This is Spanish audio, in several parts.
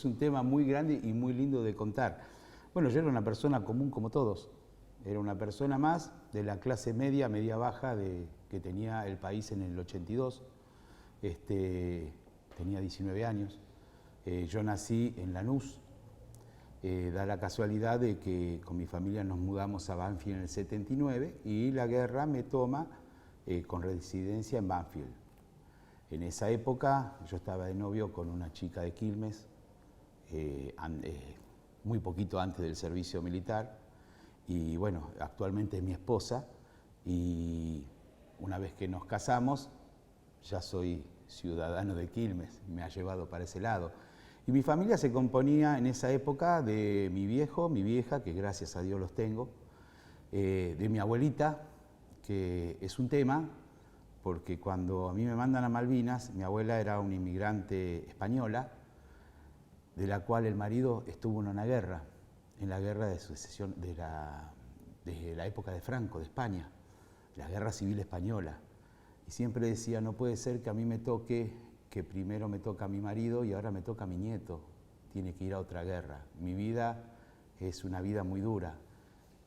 un tema muy grande y muy lindo de contar. Bueno, yo era una persona común como todos. Era una persona más de la clase media, media-baja que tenía el país en el 82. Tenía 19 años. Yo nací en Lanús. Da la casualidad de que con mi familia nos mudamos a Banfield en el 79 y la guerra me toma con residencia en Banfield. En esa época yo estaba de novio con una chica de Quilmes, muy poquito antes del servicio militar, y bueno, actualmente es mi esposa, y una vez que nos casamos ya soy ciudadano de Quilmes, me ha llevado para ese lado. Y mi familia se componía en esa época de mi viejo, mi vieja, que gracias a Dios los tengo, de mi abuelita, que es un tema, porque cuando a mí me mandan a Malvinas, mi abuela era una inmigrante española, de la cual el marido estuvo en una guerra, en la guerra de sucesión de la época de Franco, de España, la guerra civil española. Y siempre decía, no puede ser que a mí me toque, que primero me toca a mi marido y ahora me toca a mi nieto, tiene que ir a otra guerra. Mi vida es una vida muy dura.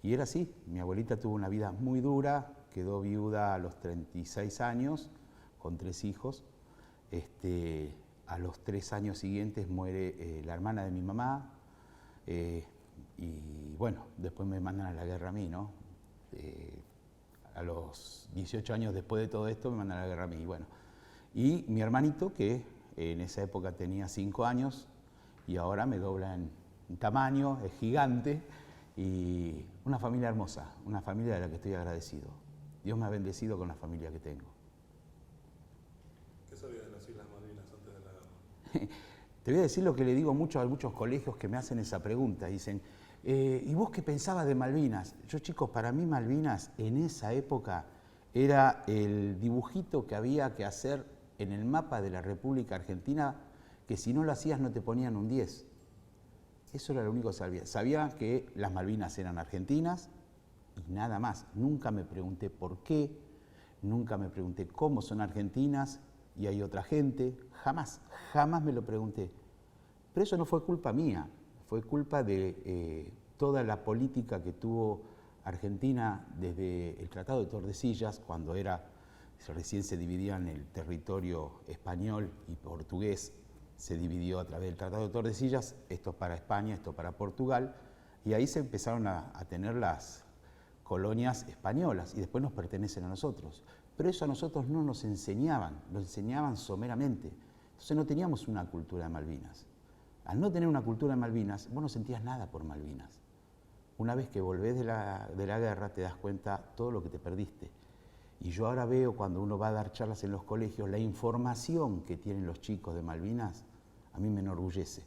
Y era así, mi abuelita tuvo una vida muy dura, quedó viuda a los 36 años, con 3 hijos. A los 3 años siguientes muere la hermana de mi mamá, y bueno, después me mandan a la guerra a mí, ¿no? A los 18 años después de todo esto me mandan a la guerra a mí, y bueno. Y mi hermanito, que en esa época tenía 5 años, y ahora me dobla en tamaño, es gigante, y una familia hermosa, una familia de la que estoy agradecido. Dios me ha bendecido con la familia que tengo. ¿Qué sabías de las Islas Malvinas antes de la guerra? Te voy a decir lo que le digo mucho a muchos colegios que me hacen esa pregunta. Dicen, ¿y vos qué pensabas de Malvinas? Yo, chicos, para mí Malvinas en esa época era el dibujito que había que hacer en el mapa de la República Argentina, que si no lo hacías no te ponían un 10. Eso era lo único que sabía. Sabía que las Malvinas eran argentinas y nada más. Nunca me pregunté por qué, nunca me pregunté cómo son argentinas y hay otra gente. Jamás, jamás me lo pregunté. Pero eso no fue culpa mía, fue culpa de toda la política que tuvo Argentina desde el Tratado de Tordesillas, cuando recién se dividían el territorio español y portugués, se dividió a través del Tratado de Tordesillas, esto para España, esto para Portugal, y ahí se empezaron a tener las colonias españolas y después nos pertenecen a nosotros. Pero eso a nosotros no nos enseñaban, nos enseñaban someramente. Entonces no teníamos una cultura de Malvinas. Al no tener una cultura de Malvinas, vos no sentías nada por Malvinas. Una vez que volvés de la guerra te das cuenta todo lo que te perdiste. Y yo ahora veo cuando uno va a dar charlas en los colegios, la información que tienen los chicos de Malvinas, a mí me enorgullece,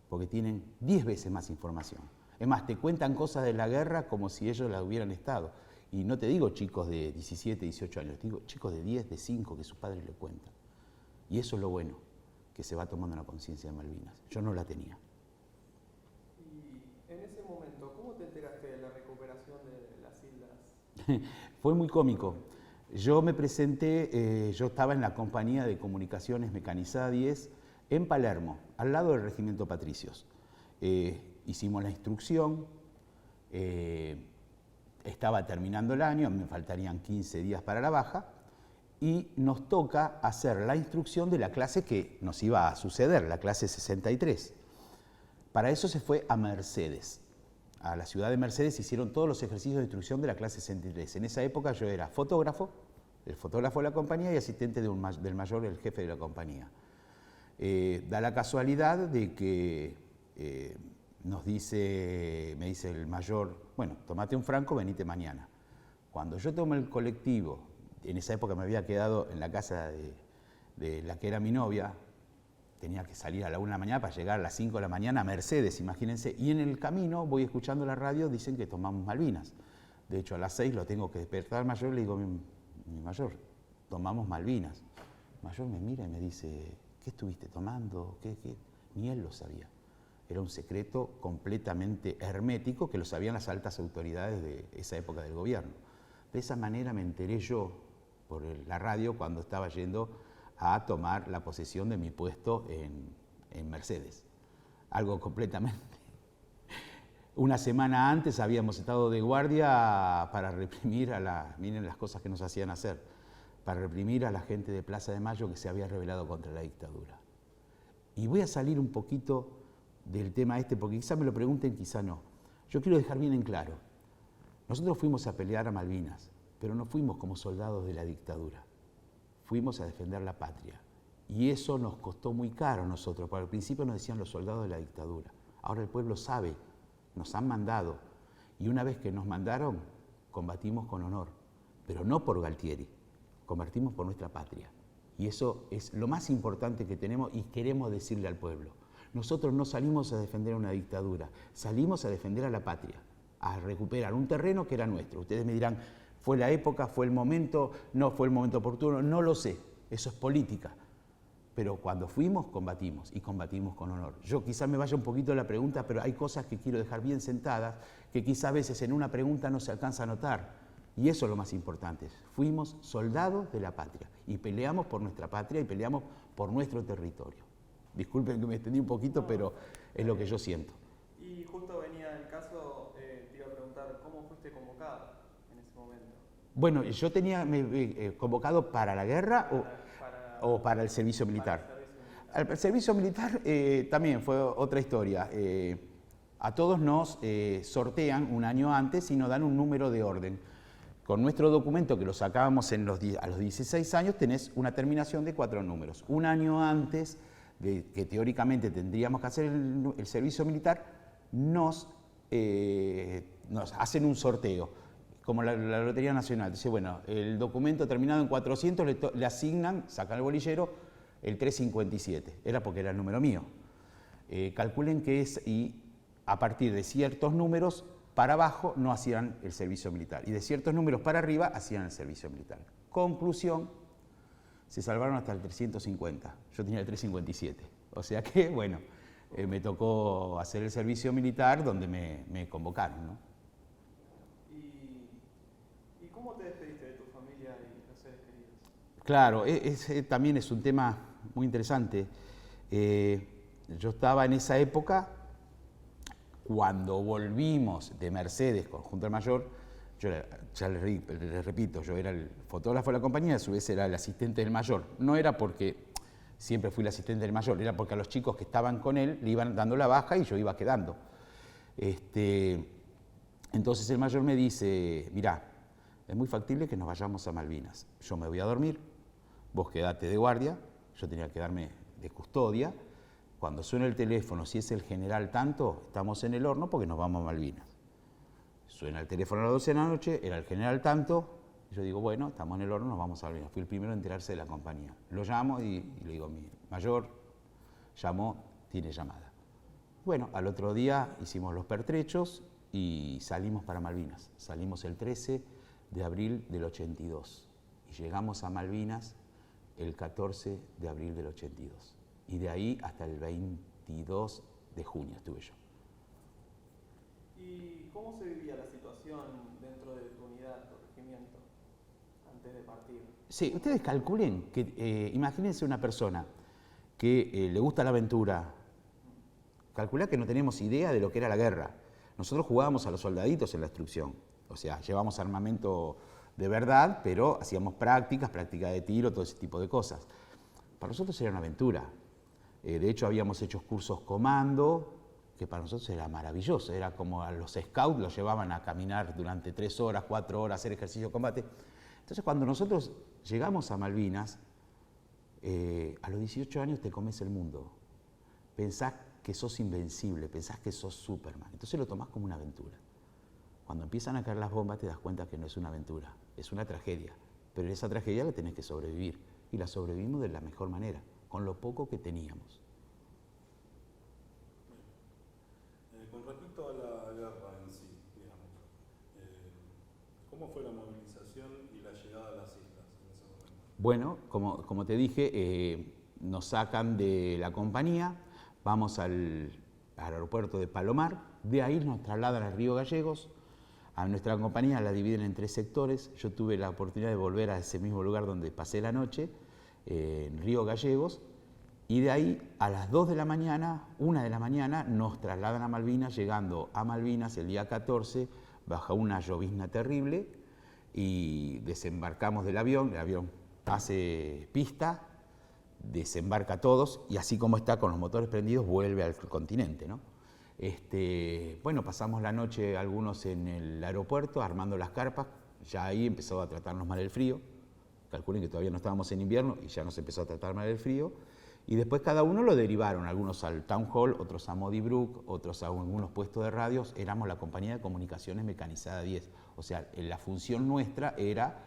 porque tienen 10 veces más información. Es más, te cuentan cosas de la guerra como si ellos la hubieran estado. Y no te digo chicos de 17, 18 años, te digo chicos de 10, de 5, que sus padres le cuentan. Y eso es lo bueno, que se va tomando la conciencia de Malvinas. Yo no la tenía. Y en ese momento, ¿cómo te enteraste de la recuperación de las islas? Fue muy cómico. Yo me presenté, yo estaba en la compañía de comunicaciones mecanizada 10 en Palermo, al lado del Regimiento Patricios. Hicimos la instrucción, estaba terminando el año, me faltarían 15 días para la baja, y nos toca hacer la instrucción de la clase que nos iba a suceder, la clase 63. Para eso se fue a Mercedes. A la ciudad de Mercedes hicieron todos los ejercicios de instrucción de la clase 63. En esa época yo era fotógrafo, el fotógrafo de la compañía y asistente del mayor, el jefe de la compañía. Da la casualidad de que me dice el mayor, bueno, tomate un franco, venite mañana. Cuando yo tomo el colectivo, en esa época me había quedado en la casa de la que era mi novia, tenía que salir a la 1 de la mañana para llegar a las 5 de la mañana a Mercedes, imagínense, y en el camino voy escuchando la radio, dicen que tomamos Malvinas. De hecho, a las 6 lo tengo que despertar al mayor, le digo, mi mayor, tomamos Malvinas. El mayor me mira y me dice, ¿qué estuviste tomando? ¿Qué? Ni él lo sabía. Era un secreto completamente hermético que lo sabían las altas autoridades de esa época del gobierno. De esa manera me enteré yo por la radio cuando estaba yendo a tomar la posesión de mi puesto en Mercedes. algo completamente. Una semana antes habíamos estado de guardia para reprimir miren las cosas que nos hacían hacer, para reprimir a la gente de Plaza de Mayo que se había rebelado contra la dictadura. Y voy a salir un poquito del tema este, porque quizá me lo pregunten, quizá no. Yo quiero dejar bien en claro, nosotros fuimos a pelear a Malvinas, pero no fuimos como soldados de la dictadura, fuimos a defender la patria. Y eso nos costó muy caro a nosotros, porque al principio nos decían los soldados de la dictadura. Ahora el pueblo sabe, nos han mandado, y una vez que nos mandaron, combatimos con honor, pero no por Galtieri, combatimos por nuestra patria. Y eso es lo más importante que tenemos y queremos decirle al pueblo. Nosotros no salimos a defender una dictadura, salimos a defender a la patria, a recuperar un terreno que era nuestro. Ustedes me dirán, ¿fue la época, fue el momento, no fue el momento oportuno? No lo sé, eso es política. Pero cuando fuimos, combatimos, y combatimos con honor. Yo quizás me vaya un poquito de la pregunta, pero hay cosas que quiero dejar bien sentadas, que quizás a veces en una pregunta no se alcanza a notar. Y eso es lo más importante. Fuimos soldados de la patria, y peleamos por nuestra patria, y peleamos por nuestro territorio. Disculpen que me extendí un poquito, pero es lo que yo siento. Y justo venía el caso, te iba a preguntar, ¿cómo fuiste convocado en ese momento? Bueno, yo tenía convocado para la guerra o para el servicio militar. El servicio militar también fue otra historia. A todos nos sortean un año antes y nos dan un número de orden. Con nuestro documento, que lo sacábamos a los 16 años, tenés una terminación de 4 números. Un año antes de que teóricamente tendríamos que hacer el servicio militar, nos hacen un sorteo, como la Lotería Nacional. Dice, bueno, el documento terminado en 400 le asignan, sacan el bolillero, el 357. Era porque era el número mío. Calculen que y a partir de ciertos números para abajo no hacían el servicio militar, y de ciertos números para arriba hacían el servicio militar. Conclusión, se salvaron hasta el 350. Yo tenía el 357. O sea que, bueno, me tocó hacer el servicio militar donde me convocaron, ¿no? ¿Y cómo te despediste de tu familia y los seres queridos? Claro, también es un tema muy interesante. Yo estaba en esa época, cuando volvimos de Mercedes con Junta al Mayor, yo ya les repito, yo era el fotógrafo de la compañía, a su vez era el asistente del mayor. No era porque siempre fui el asistente del mayor, era porque a los chicos que estaban con él le iban dando la baja y yo iba quedando. Entonces el mayor me dice, mirá, es muy factible que nos vayamos a Malvinas. Yo me voy a dormir, vos quedate de guardia, yo tenía que quedarme de custodia. Cuando suena el teléfono, si es el general tanto, estamos en el horno porque nos vamos a Malvinas. Suena el teléfono a las 12 de la noche, era el general tanto, yo digo, bueno, estamos en el horno, nos vamos a Malvinas. Fui el primero en enterarse de la compañía. Lo llamo y le digo, mi mayor llamó, tiene llamada. Bueno, al otro día hicimos los pertrechos y salimos para Malvinas. Salimos el 13 de abril del 82 y llegamos a Malvinas el 14 de abril del 82. Y de ahí hasta el 22 de junio estuve yo. ¿Y cómo se vivía la situación dentro de tu unidad, tu regimiento, antes de partir? Sí, ustedes calculen que, imagínense una persona que le gusta la aventura, calculá que no tenemos idea de lo que era la guerra. Nosotros jugábamos a los soldaditos en la instrucción, o sea, llevamos armamento de verdad, pero hacíamos práctica de tiro, todo ese tipo de cosas. Para nosotros era una aventura. De hecho, habíamos hecho cursos comando, que para nosotros era maravilloso. Era como a los scouts los llevaban a caminar durante 3 horas, 4 horas, hacer ejercicio de combate. Entonces, cuando nosotros llegamos a Malvinas, a los 18 años te comes el mundo. Pensás que sos invencible, pensás que sos Superman. Entonces lo tomás como una aventura. Cuando empiezan a caer las bombas te das cuenta que no es una aventura, es una tragedia. Pero esa tragedia la tenés que sobrevivir. Y la sobrevivimos de la mejor manera, con lo poco que teníamos. Con respecto a la guerra en sí, digamos, ¿cómo fue la movilización y la llegada a las islas en ese momento? Bueno, como te dije, nos sacan de la compañía, vamos al aeropuerto de Palomar, de ahí nos trasladan al Río Gallegos. A nuestra compañía la dividen en 3 sectores. Yo tuve la oportunidad de volver a ese mismo lugar donde pasé la noche, en Río Gallegos, Y de ahí a las 2 de la mañana, 1 de la mañana, nos trasladan a Malvinas, llegando a Malvinas el día 14, bajo una llovizna terrible, y desembarcamos del avión, el avión hace pista, desembarca a todos, y así como está con los motores prendidos, vuelve al continente, ¿no? Bueno, pasamos la noche algunos en el aeropuerto, armando las carpas, ya ahí empezó a tratarnos mal el frío, calculen que todavía no estábamos en invierno, y ya nos empezó a tratar mal el frío, y después cada uno lo derivaron, algunos al Town Hall, otros a Modi Brook, otros a algunos puestos de radios. Éramos la compañía de comunicaciones mecanizada 10. O sea, la función nuestra era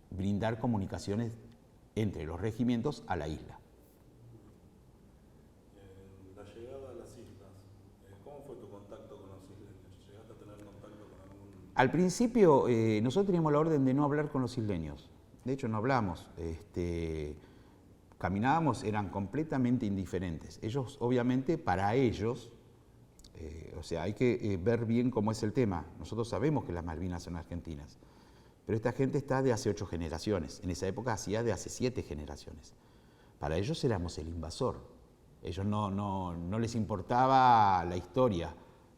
brindar comunicaciones entre los regimientos a la isla. La llegada a las islas, ¿cómo fue tu contacto con los isleños? ¿Llegaste a tener contacto con algún...? Al principio nosotros teníamos la orden de no hablar con los isleños. De hecho no hablamos. Caminábamos, eran completamente indiferentes. Ellos, obviamente, para ellos, o sea, hay que ver bien cómo es el tema. Nosotros sabemos que las Malvinas son argentinas, pero esta gente está de hace 8 generaciones. En esa época hacía de hace 7 generaciones. Para ellos éramos el invasor. Ellos no les importaba la historia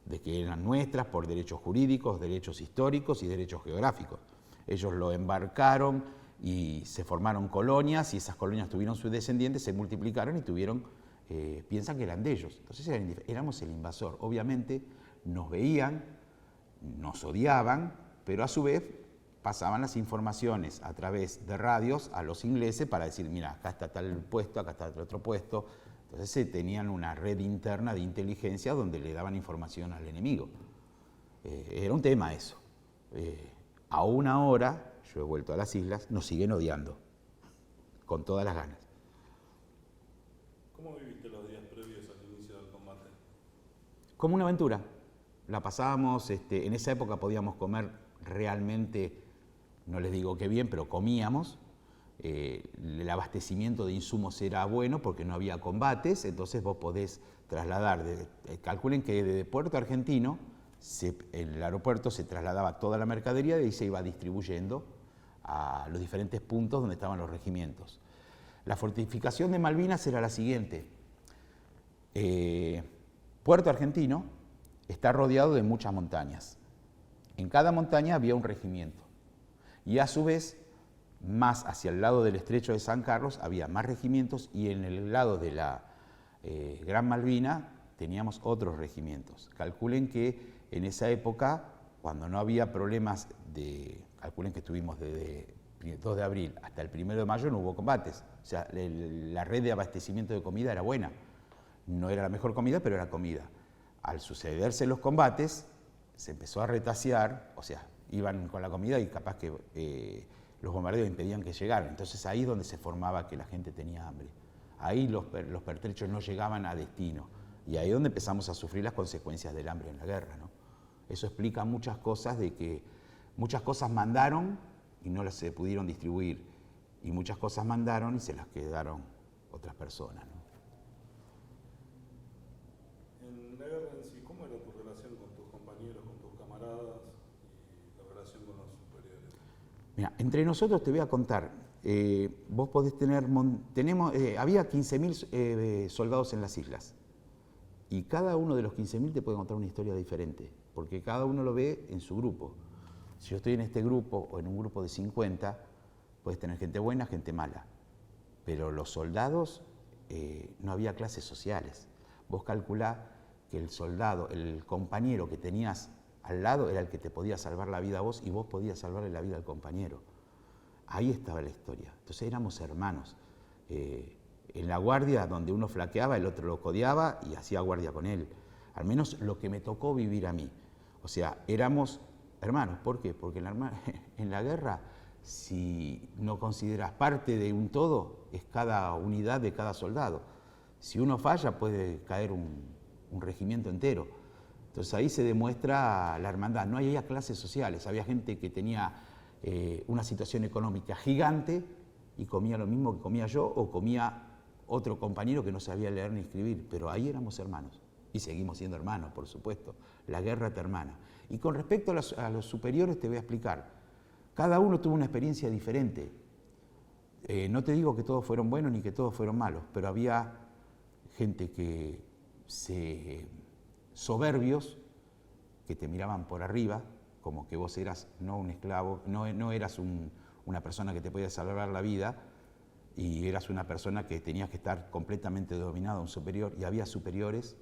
de que eran nuestras por derechos jurídicos, derechos históricos y derechos geográficos. Ellos lo embarcaron y se formaron colonias, y esas colonias tuvieron sus descendientes, se multiplicaron y tuvieron, piensan que eran de ellos. Entonces éramos el invasor. Obviamente nos veían, nos odiaban, pero a su vez pasaban las informaciones a través de radios a los ingleses para decir, mira, acá está tal puesto, acá está otro puesto. Entonces tenían una red interna de inteligencia donde le daban información al enemigo. Era un tema eso. Aún ahora, yo he vuelto a las islas, nos siguen odiando, con todas las ganas. ¿Cómo viviste los días previos al inicio del combate? Como una aventura. La pasábamos, en esa época podíamos comer realmente, no les digo que bien, pero comíamos. El abastecimiento de insumos era bueno porque no había combates, entonces vos podés trasladar, calculen que desde Puerto Argentino, el aeropuerto se trasladaba toda la mercadería y se iba distribuyendo a los diferentes puntos donde estaban los regimientos. La fortificación de Malvinas era la siguiente. Puerto Argentino está rodeado de muchas montañas. En cada montaña había un regimiento. Y a su vez, más hacia el lado del estrecho de San Carlos había más regimientos, y en el lado de la Gran Malvina teníamos otros regimientos. Calculen que en esa época, cuando no había problemas calculen que estuvimos desde el 2 de abril hasta el 1 de mayo, no hubo combates. O sea, la red de abastecimiento de comida era buena. No era la mejor comida, pero era comida. Al sucederse los combates, se empezó a retasear, o sea, iban con la comida y capaz que los bombardeos impedían que llegaran. Entonces ahí es donde se formaba que la gente tenía hambre. Ahí los pertrechos no llegaban a destino. Y ahí es donde empezamos a sufrir las consecuencias del hambre en la guerra, ¿no? Eso explica muchas cosas, de que muchas cosas mandaron y no las se pudieron distribuir, y muchas cosas mandaron y se las quedaron otras personas, ¿no? En la guerra en sí, ¿cómo era tu relación con tus compañeros, con tus camaradas y la relación con los superiores? Mira, entre nosotros te voy a contar, vos podés tener, había 15.000 soldados en las islas, y cada uno de los 15.000 te puede contar una historia diferente, porque cada uno lo ve en su grupo. Si yo estoy en este grupo o en un grupo de 50, puedes tener gente buena, gente mala. Pero los soldados, no había clases sociales. Vos calculá que el soldado, el compañero que tenías al lado era el que te podía salvar la vida a vos, y vos podías salvarle la vida al compañero. Ahí estaba la historia. Entonces éramos hermanos. En la guardia, donde uno flaqueaba, el otro lo codeaba y hacía guardia con él. Al menos lo que me tocó vivir a mí. O sea, éramos hermanos. ¿Por qué? Porque en la guerra, si no consideras parte de un todo, es cada unidad de cada soldado. Si uno falla, puede caer un regimiento entero. Entonces ahí se demuestra la hermandad. No había clases sociales. Había gente que tenía una situación económica gigante y comía lo mismo que comía yo, o comía otro compañero que no sabía leer ni escribir. Pero ahí éramos hermanos. Y seguimos siendo hermanos, por supuesto. La guerra te hermana. Y con respecto a los superiores te voy a explicar. Cada uno tuvo una experiencia diferente. No te digo que todos fueron buenos ni que todos fueron malos, pero había gente que soberbios, que te miraban por arriba, como que vos eras no un esclavo, no eras una persona que te podía salvar la vida, y eras una persona que tenías que estar completamente dominado a un superior, y había superiores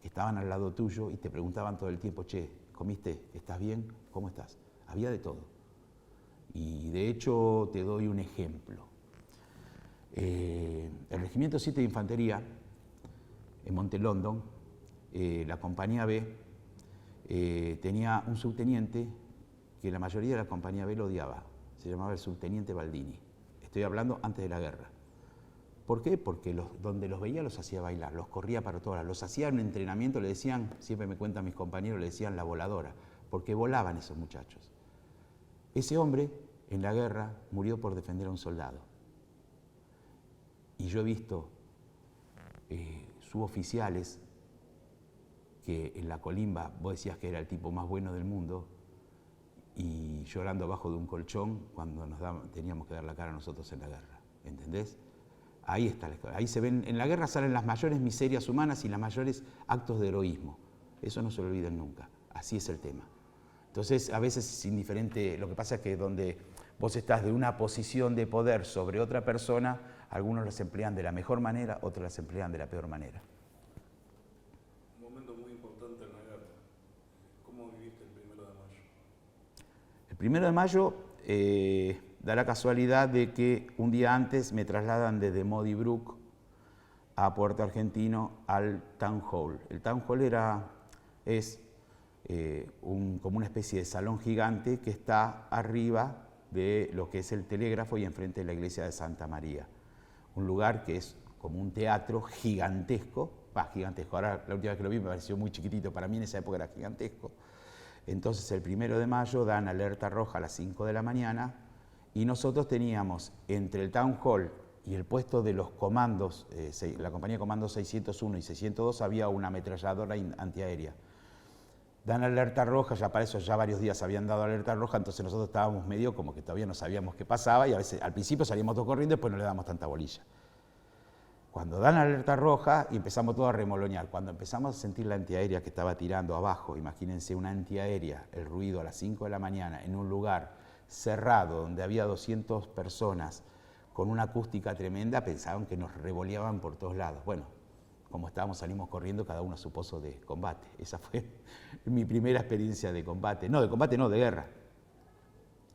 que estaban al lado tuyo y te preguntaban todo el tiempo, che, ¿comiste? ¿Estás bien? ¿Cómo estás? Había de todo. Y de hecho te doy un ejemplo. El Regimiento 7 de Infantería, en Monte London, la Compañía B, tenía un subteniente que la mayoría de la Compañía B lo odiaba. Se llamaba el subteniente Baldini. Estoy hablando antes de la guerra. ¿Por qué? Porque donde los veía los hacía bailar, los corría para todas, los hacía un entrenamiento, le decían, siempre me cuentan mis compañeros, le decían la voladora, porque volaban esos muchachos. Ese hombre en la guerra murió por defender a un soldado. Y yo he visto suboficiales que en la colimba vos decías que era el tipo más bueno del mundo, y llorando abajo de un colchón cuando teníamos que dar la cara a nosotros en la guerra. ¿Entendés? Ahí está la escuela. Ahí se ven, en la guerra salen las mayores miserias humanas y los mayores actos de heroísmo. Eso no se lo olviden nunca. Así es el tema. Entonces, a veces es indiferente. Lo que pasa es que donde vos estás de una posición de poder sobre otra persona, algunos las emplean de la mejor manera, otros las emplean de la peor manera. Un momento muy importante en la guerra. ¿Cómo viviste el 1 de mayo? El 1 de mayo da la casualidad de que un día antes me trasladan desde Modi Brook a Puerto Argentino al Town Hall. El Town Hall es como una especie de salón gigante que está arriba de lo que es el telégrafo y enfrente de la iglesia de Santa María. Un lugar que es como un teatro gigantesco, gigantesco. Ahora la última vez que lo vi me pareció muy chiquitito, para mí en esa época era gigantesco. Entonces el 1 de mayo dan alerta roja a las 5 de la mañana y nosotros teníamos entre el Town Hall y el puesto de los comandos, la compañía de comandos 601 y 602, había una ametralladora antiaérea. Dan alerta roja, ya para eso ya varios días habían dado alerta roja, entonces nosotros estábamos medio como que todavía no sabíamos qué pasaba y a veces al principio salíamos todos corriendo y después no le damos tanta bolilla. Cuando dan alerta roja y empezamos todos a remolonear, cuando empezamos a sentir la antiaérea que estaba tirando abajo, imagínense una antiaérea, el ruido a las 5 de la mañana en un lugar cerrado donde había 200 personas con una acústica tremenda, pensaban que nos revoleaban por todos lados. Bueno, como estábamos, salimos corriendo cada uno a su pozo de combate. Esa fue mi primera experiencia de combate. No, de guerra.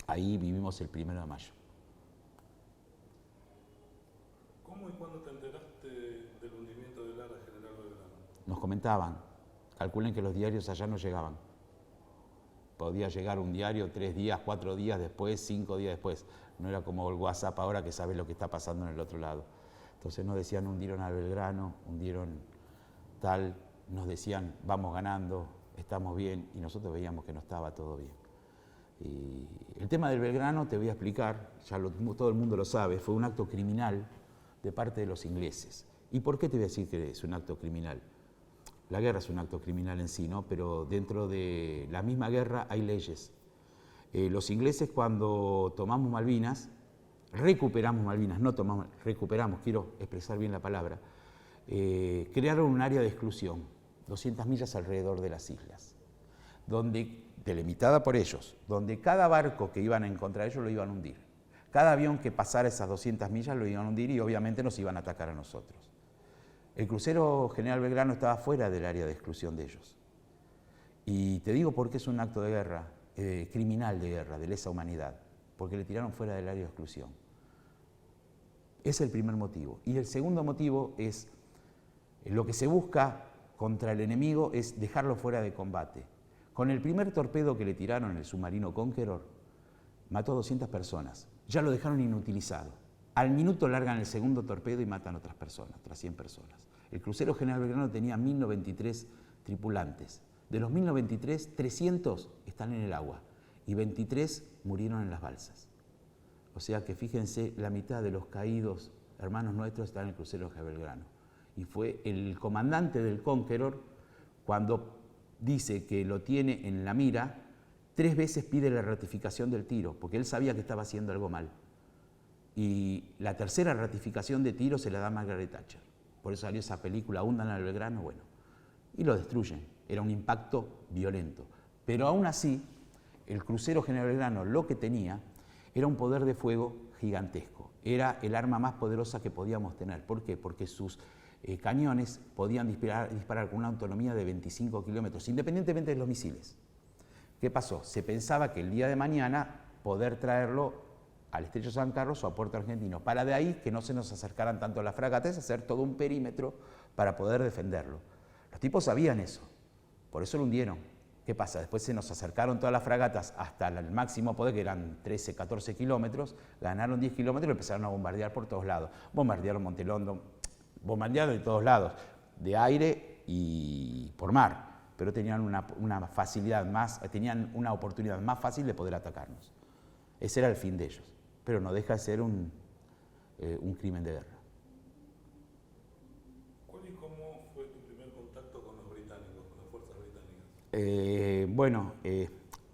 Ahí vivimos el 1 de mayo. ¿Cómo y cuándo te enteraste del hundimiento del ARA General Belgrano? Nos comentaban, calculen que los diarios allá no llegaban. Podía llegar un diario 3 días, 4 días después, 5 días después. No era como el WhatsApp ahora que sabes lo que está pasando en el otro lado. Entonces nos decían, hundieron a Belgrano, hundieron tal, nos decían, vamos ganando, estamos bien, y nosotros veíamos que no estaba todo bien. Y el tema del Belgrano, te voy a explicar, ya todo el mundo lo sabe, fue un acto criminal de parte de los ingleses. ¿Y por qué te voy a decir que es un acto criminal? La guerra es un acto criminal en sí, ¿no? Pero dentro de la misma guerra hay leyes. Los ingleses, cuando tomamos Malvinas, recuperamos Malvinas, no tomamos, recuperamos, quiero expresar bien la palabra, crearon un área de exclusión, 200 millas alrededor de las islas, delimitada por ellos, donde cada barco que iban a encontrar ellos lo iban a hundir. Cada avión que pasara esas 200 millas lo iban a hundir y obviamente nos iban a atacar a nosotros. El crucero General Belgrano estaba fuera del área de exclusión de ellos. Y te digo por qué es un acto de guerra, criminal de guerra, de lesa humanidad, porque le tiraron fuera del área de exclusión. Es el primer motivo. Y el segundo motivo es, lo que se busca contra el enemigo es dejarlo fuera de combate. Con el primer torpedo que le tiraron, el submarino Conqueror, mató 200 personas. Ya lo dejaron inutilizado. Al minuto largan el segundo torpedo y matan otras personas, otras 100 personas. El crucero General Belgrano tenía 1093 tripulantes. De los 1093, 300 están en el agua y 23 murieron en las balsas. O sea que fíjense, la mitad de los caídos hermanos nuestros están en el crucero General Belgrano. Y fue el comandante del Conqueror, cuando dice que lo tiene en la mira, 3 veces pide la ratificación del tiro, porque él sabía que estaba haciendo algo mal. Y la tercera ratificación de tiro se la da Margaret Thatcher. por eso salió esa película, hundan al Belgrano, bueno, y lo destruyen. Era un impacto violento. Pero aún así, el crucero General Belgrano lo que tenía era un poder de fuego gigantesco. Era el arma más poderosa que podíamos tener. ¿Por qué? Porque sus cañones podían disparar con una autonomía de 25 kilómetros, independientemente de los misiles. ¿Qué pasó? Se pensaba que el día de mañana poder traerlo al Estrecho San Carlos o a Puerto Argentino, para de ahí que no se nos acercaran tanto las fragatas, hacer todo un perímetro para poder defenderlo. Los tipos sabían eso, por eso lo hundieron. ¿Qué pasa? Después se nos acercaron todas las fragatas hasta el máximo poder, que eran 13, 14 kilómetros, ganaron 10 kilómetros y empezaron a bombardear por todos lados. Bombardearon Montelondon, bombardearon de todos lados, de aire y por mar, pero tenían una facilidad más, tenían una oportunidad más fácil de poder atacarnos. Ese era el fin de ellos, pero no deja de ser un crimen de guerra. ¿Cuál y cómo fue tu primer contacto con los británicos, con las fuerzas británicas? Bueno,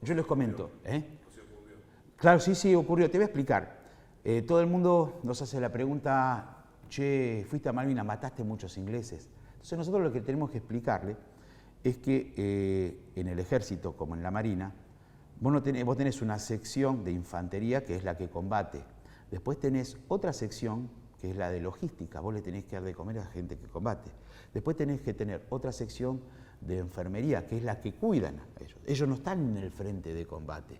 yo les comento. ¿O se ocurrió? Claro, sí, ocurrió. Te voy a explicar. Todo el mundo nos hace la pregunta, che, fuiste a Malvinas, mataste muchos ingleses. Entonces nosotros lo que tenemos que explicarle es que en el ejército, como en la marina, vos tenés una sección de infantería que es la que combate. Después tenés otra sección que es la de logística. Vos le tenés que dar de comer a la gente que combate. Después tenés que tener otra sección de enfermería, que es la que cuidan a ellos. Ellos no están en el frente de combate.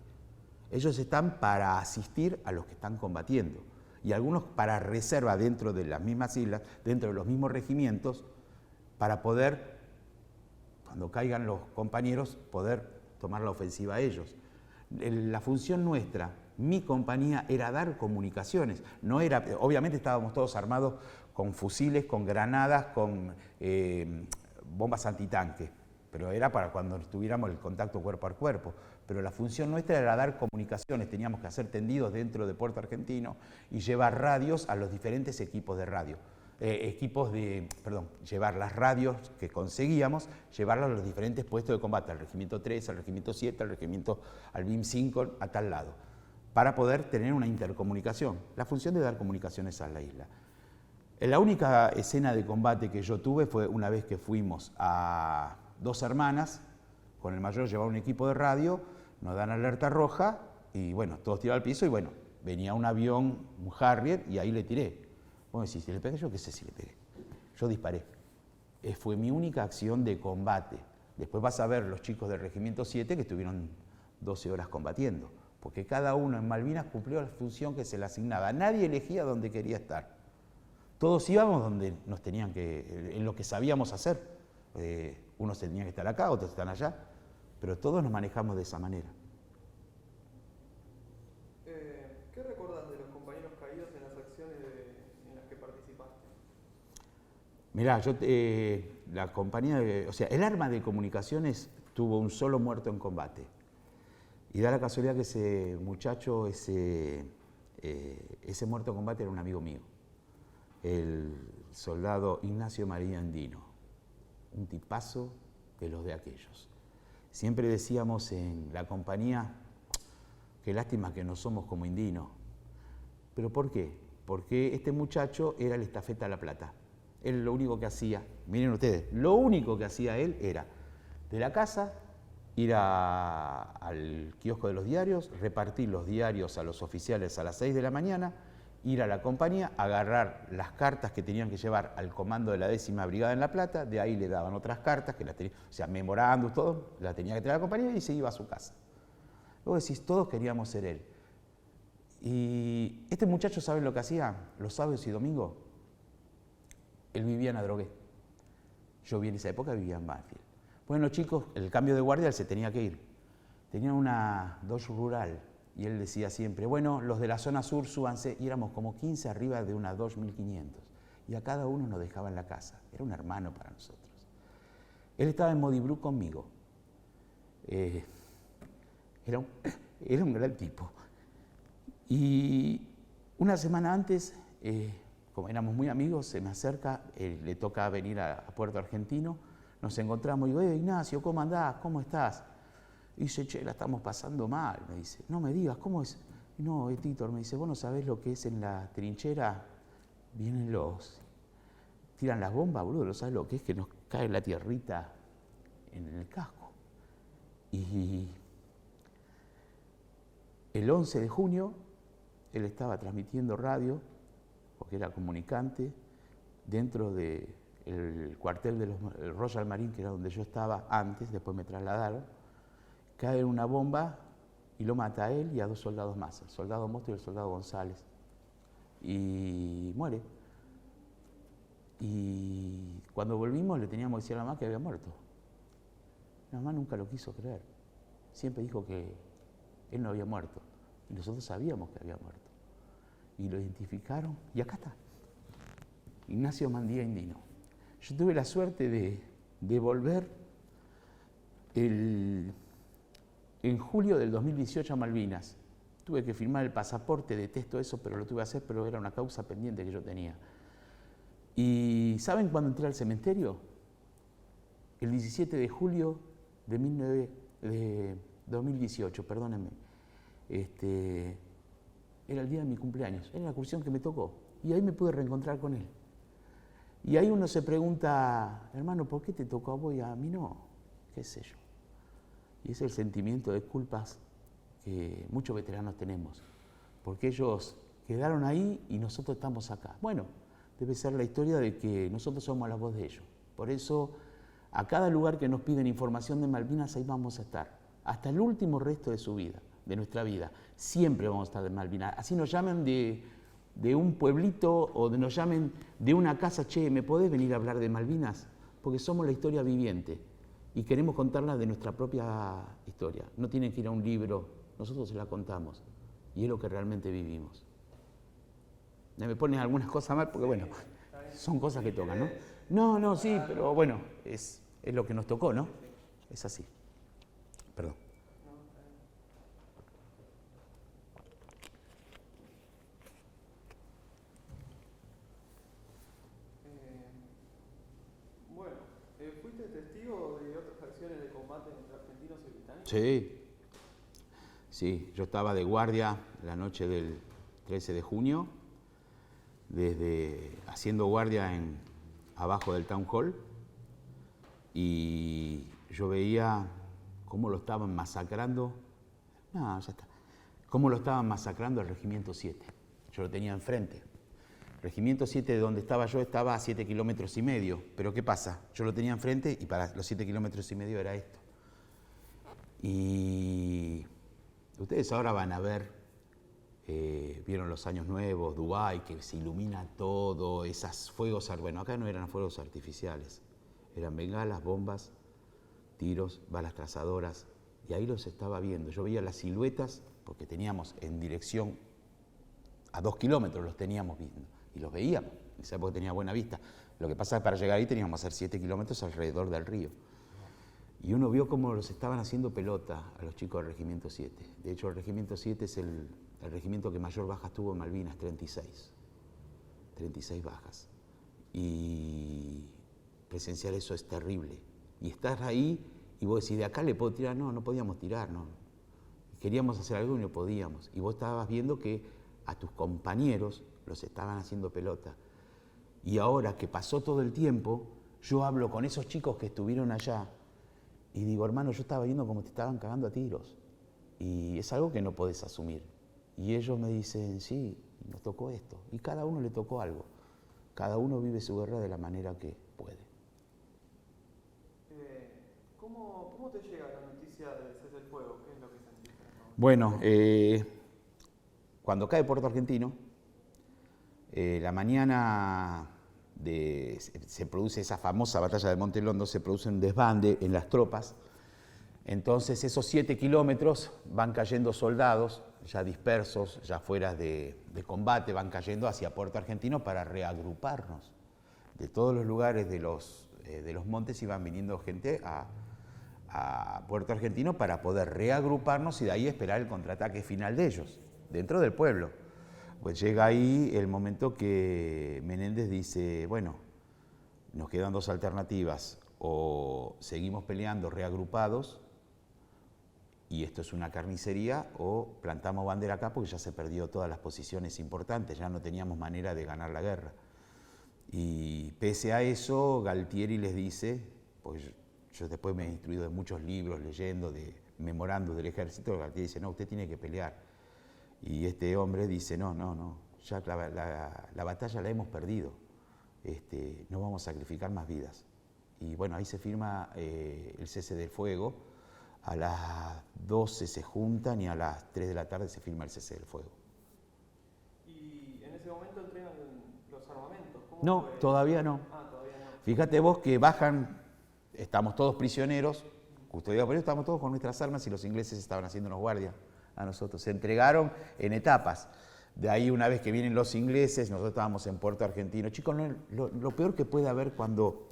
Ellos están para asistir a los que están combatiendo. Y algunos para reserva dentro de las mismas islas, dentro de los mismos regimientos, para poder, cuando caigan los compañeros, poder tomar la ofensiva a ellos. La función nuestra, mi compañía, era dar comunicaciones. No era, obviamente estábamos todos armados con fusiles, con granadas, con bombas antitanque, pero era para cuando tuviéramos el contacto cuerpo a cuerpo. Pero la función nuestra era dar comunicaciones, teníamos que hacer tendidos dentro de Puerto Argentino y llevar radios a los diferentes equipos de radio. Llevar las radios que conseguíamos, llevarlas a los diferentes puestos de combate, al Regimiento 3, al Regimiento 7, al BIM 5, a tal lado, para poder tener una intercomunicación. La función de dar comunicaciones a la isla. La única escena de combate que yo tuve fue una vez que fuimos a Dos Hermanas, con el mayor llevaba un equipo de radio, nos dan alerta roja y bueno, todos tiraron al piso y bueno, venía un avión, un Harrier y ahí le tiré. Vos decís, si le pegué, yo qué sé si le pegué. Yo disparé. Fue mi única acción de combate. Después vas a ver los chicos del Regimiento 7 que estuvieron 12 horas combatiendo, porque cada uno en Malvinas cumplió la función que se le asignaba. Nadie elegía dónde quería estar. Todos íbamos donde nos tenían que, en lo que sabíamos hacer. Unos tenían que estar acá, otros están allá, pero todos nos manejamos de esa manera. ¿Qué recordás de los compañeros caídos en las acciones en las que participaste? Mirá, la compañía, el arma de comunicaciones tuvo un solo muerto en combate. Y da la casualidad que ese muchacho, ese muerto en combate era un amigo mío, el soldado Ignacio María Andino, un tipazo de los de aquellos. Siempre decíamos en la compañía, qué lástima que no somos como Indino. ¿Pero por qué? Porque este muchacho era el estafeta La Plata. Él lo único que hacía, miren ustedes, lo único que hacía él era de la casa ir al kiosco de los diarios, repartir los diarios a los oficiales a las 6 de la mañana, ir a la compañía, agarrar las cartas que tenían que llevar al comando de la 10ª Brigada en La Plata, de ahí le daban otras cartas, que las tenía, memorándum, todo, la tenía que traer a la compañía y se iba a su casa. Luego decís, todos queríamos ser él. Y este muchacho, ¿saben lo que hacía? Los sábados y domingos, él vivía en Adrogué. Yo en esa época vivía en Banfield. Bueno, chicos, el cambio de guardia él se tenía que ir. Tenía una Dodge rural y él decía siempre, bueno, los de la zona sur súbanse, y éramos como 15 arriba de una Dodge 1500. Y a cada uno nos dejaba en la casa. Era un hermano para nosotros. Él estaba en Modibru conmigo. Era un gran tipo. Y una semana antes, como éramos muy amigos, se me acerca, le toca venir a Puerto Argentino, nos encontramos y digo, Ignacio, ¿cómo andás? ¿Cómo estás? Y dice, che, la estamos pasando mal, me dice. No me digas, ¿cómo es? No, Títor, me dice, vos no sabés lo que es en la trinchera, vienen los tiran las bombas, boludo, ¿no sabes lo que es que nos cae la tierrita en el casco? Y el 11 de junio él estaba transmitiendo radio, porque era comunicante, dentro del cuartel de los Royal Marine, que era donde yo estaba antes, después me trasladaron, cae una bomba y lo mata a él y a 2 soldados más, el soldado Mosto y el soldado González. Y muere. Y cuando volvimos le teníamos que decir a la mamá que había muerto. La mamá nunca lo quiso creer. Siempre dijo que él no había muerto. Y nosotros sabíamos que había muerto. Y lo identificaron. Y acá está. Ignacio Mandía Indino. Yo tuve la suerte de volver en julio del 2018 a Malvinas. Tuve que firmar el pasaporte, detesto eso, pero lo tuve que hacer, pero era una causa pendiente que yo tenía. ¿Y saben cuándo entré al cementerio? El 17 de julio de 2018, perdónenme. Era el día de mi cumpleaños, era la excursión que me tocó. Y ahí me pude reencontrar con él. Y ahí uno se pregunta, hermano, ¿por qué te tocó a vos y a mí no? ¿Qué sé yo? Y es el sentimiento de culpas que muchos veteranos tenemos. Porque ellos quedaron ahí y nosotros estamos acá. Bueno, debe ser la historia de que nosotros somos la voz de ellos. Por eso, a cada lugar que nos piden información de Malvinas, ahí vamos a estar. Hasta el último resto de su vida, de nuestra vida. Siempre vamos a estar de Malvinas. Así nos llamen de un pueblito o nos llamen de una casa, che, ¿me podés venir a hablar de Malvinas? Porque somos la historia viviente y queremos contarla de nuestra propia historia. No tienen que ir a un libro, nosotros se la contamos y es lo que realmente vivimos. Me ponen algunas cosas mal porque, bueno, son cosas que tocan, ¿no? No, sí, pero bueno, es lo que nos tocó, ¿no? Es así. Perdón. Bueno, ¿fuiste testigo de otras acciones de combate entre argentinos y británicos? Sí, yo estaba de guardia la noche del 13 de junio, haciendo guardia abajo del Town Hall, y yo veía cómo lo estaban masacrando, cómo lo estaban masacrando al Regimiento 7. Yo lo tenía enfrente. Regimiento 7, de donde estaba yo, estaba a 7,5 kilómetros, pero ¿qué pasa? Yo lo tenía enfrente y para los 7,5 kilómetros era esto. Y ustedes ahora van a ver, vieron los años nuevos, Dubái, que se ilumina todo, esas fuegos, bueno, acá no eran fuegos artificiales, eran bengalas, bombas, tiros, balas trazadoras, y ahí los estaba viendo. Yo veía las siluetas, porque teníamos en dirección, a 2 kilómetros los teníamos viendo, y los veíamos, en esa época tenía buena vista. Lo que pasa es que para llegar ahí teníamos que hacer 7 kilómetros alrededor del río. Y uno vio cómo los estaban haciendo pelota a los chicos del Regimiento 7. De hecho, el Regimiento 7 es el regimiento que mayor bajas tuvo en Malvinas, 36. 36 bajas. Y presenciar eso es terrible. Y estás ahí y vos decís, ¿de acá le puedo tirar? No, no podíamos tirar, no. Queríamos hacer algo y no podíamos. Y vos estabas viendo que a tus compañeros los estaban haciendo pelota. Y ahora que pasó todo el tiempo, yo hablo con esos chicos que estuvieron allá y digo, hermano, yo estaba viendo cómo te estaban cagando a tiros. Y es algo que no podés asumir. Y ellos me dicen, sí, nos tocó esto. Y cada uno le tocó algo. Cada uno vive su guerra de la manera que puede. ¿Cómo te llega la noticia del cese del fuego? ¿Qué es lo que sentiste? Bueno, cuando cae Puerto Argentino, la mañana se produce esa famosa batalla de Monte Londo, se produce un desbande en las tropas. Entonces esos 7 kilómetros van cayendo soldados, ya dispersos, ya fuera de combate, van cayendo hacia Puerto Argentino para reagruparnos. De todos los lugares de los montes iban viniendo gente a Puerto Argentino para poder reagruparnos y de ahí esperar el contraataque final de ellos, dentro del pueblo. Pues llega ahí el momento que Menéndez dice, bueno, nos quedan 2 alternativas, o seguimos peleando reagrupados, y esto es una carnicería, o plantamos bandera acá porque ya se perdió todas las posiciones importantes, ya no teníamos manera de ganar la guerra. Y pese a eso, Galtieri les dice, pues yo después me he instruido de muchos libros, leyendo, memorando del ejército, Galtieri dice, no, usted tiene que pelear. Y este hombre dice, no, ya la batalla la hemos perdido, no vamos a sacrificar más vidas. Y bueno, ahí se firma el cese del fuego, a las 12 se juntan y a las 3 de la tarde se firma el cese del fuego. ¿Y en ese momento entrenan los armamentos? No, todavía no. Todavía no. Fíjate vos que bajan, estamos todos prisioneros, custodiados por ellos, estamos todos con nuestras armas y los ingleses estaban haciéndonos guardia a nosotros. Se entregaron en etapas. De ahí, una vez que vienen los ingleses, nosotros estábamos en Puerto Argentino. Chicos, lo peor que puede haber cuando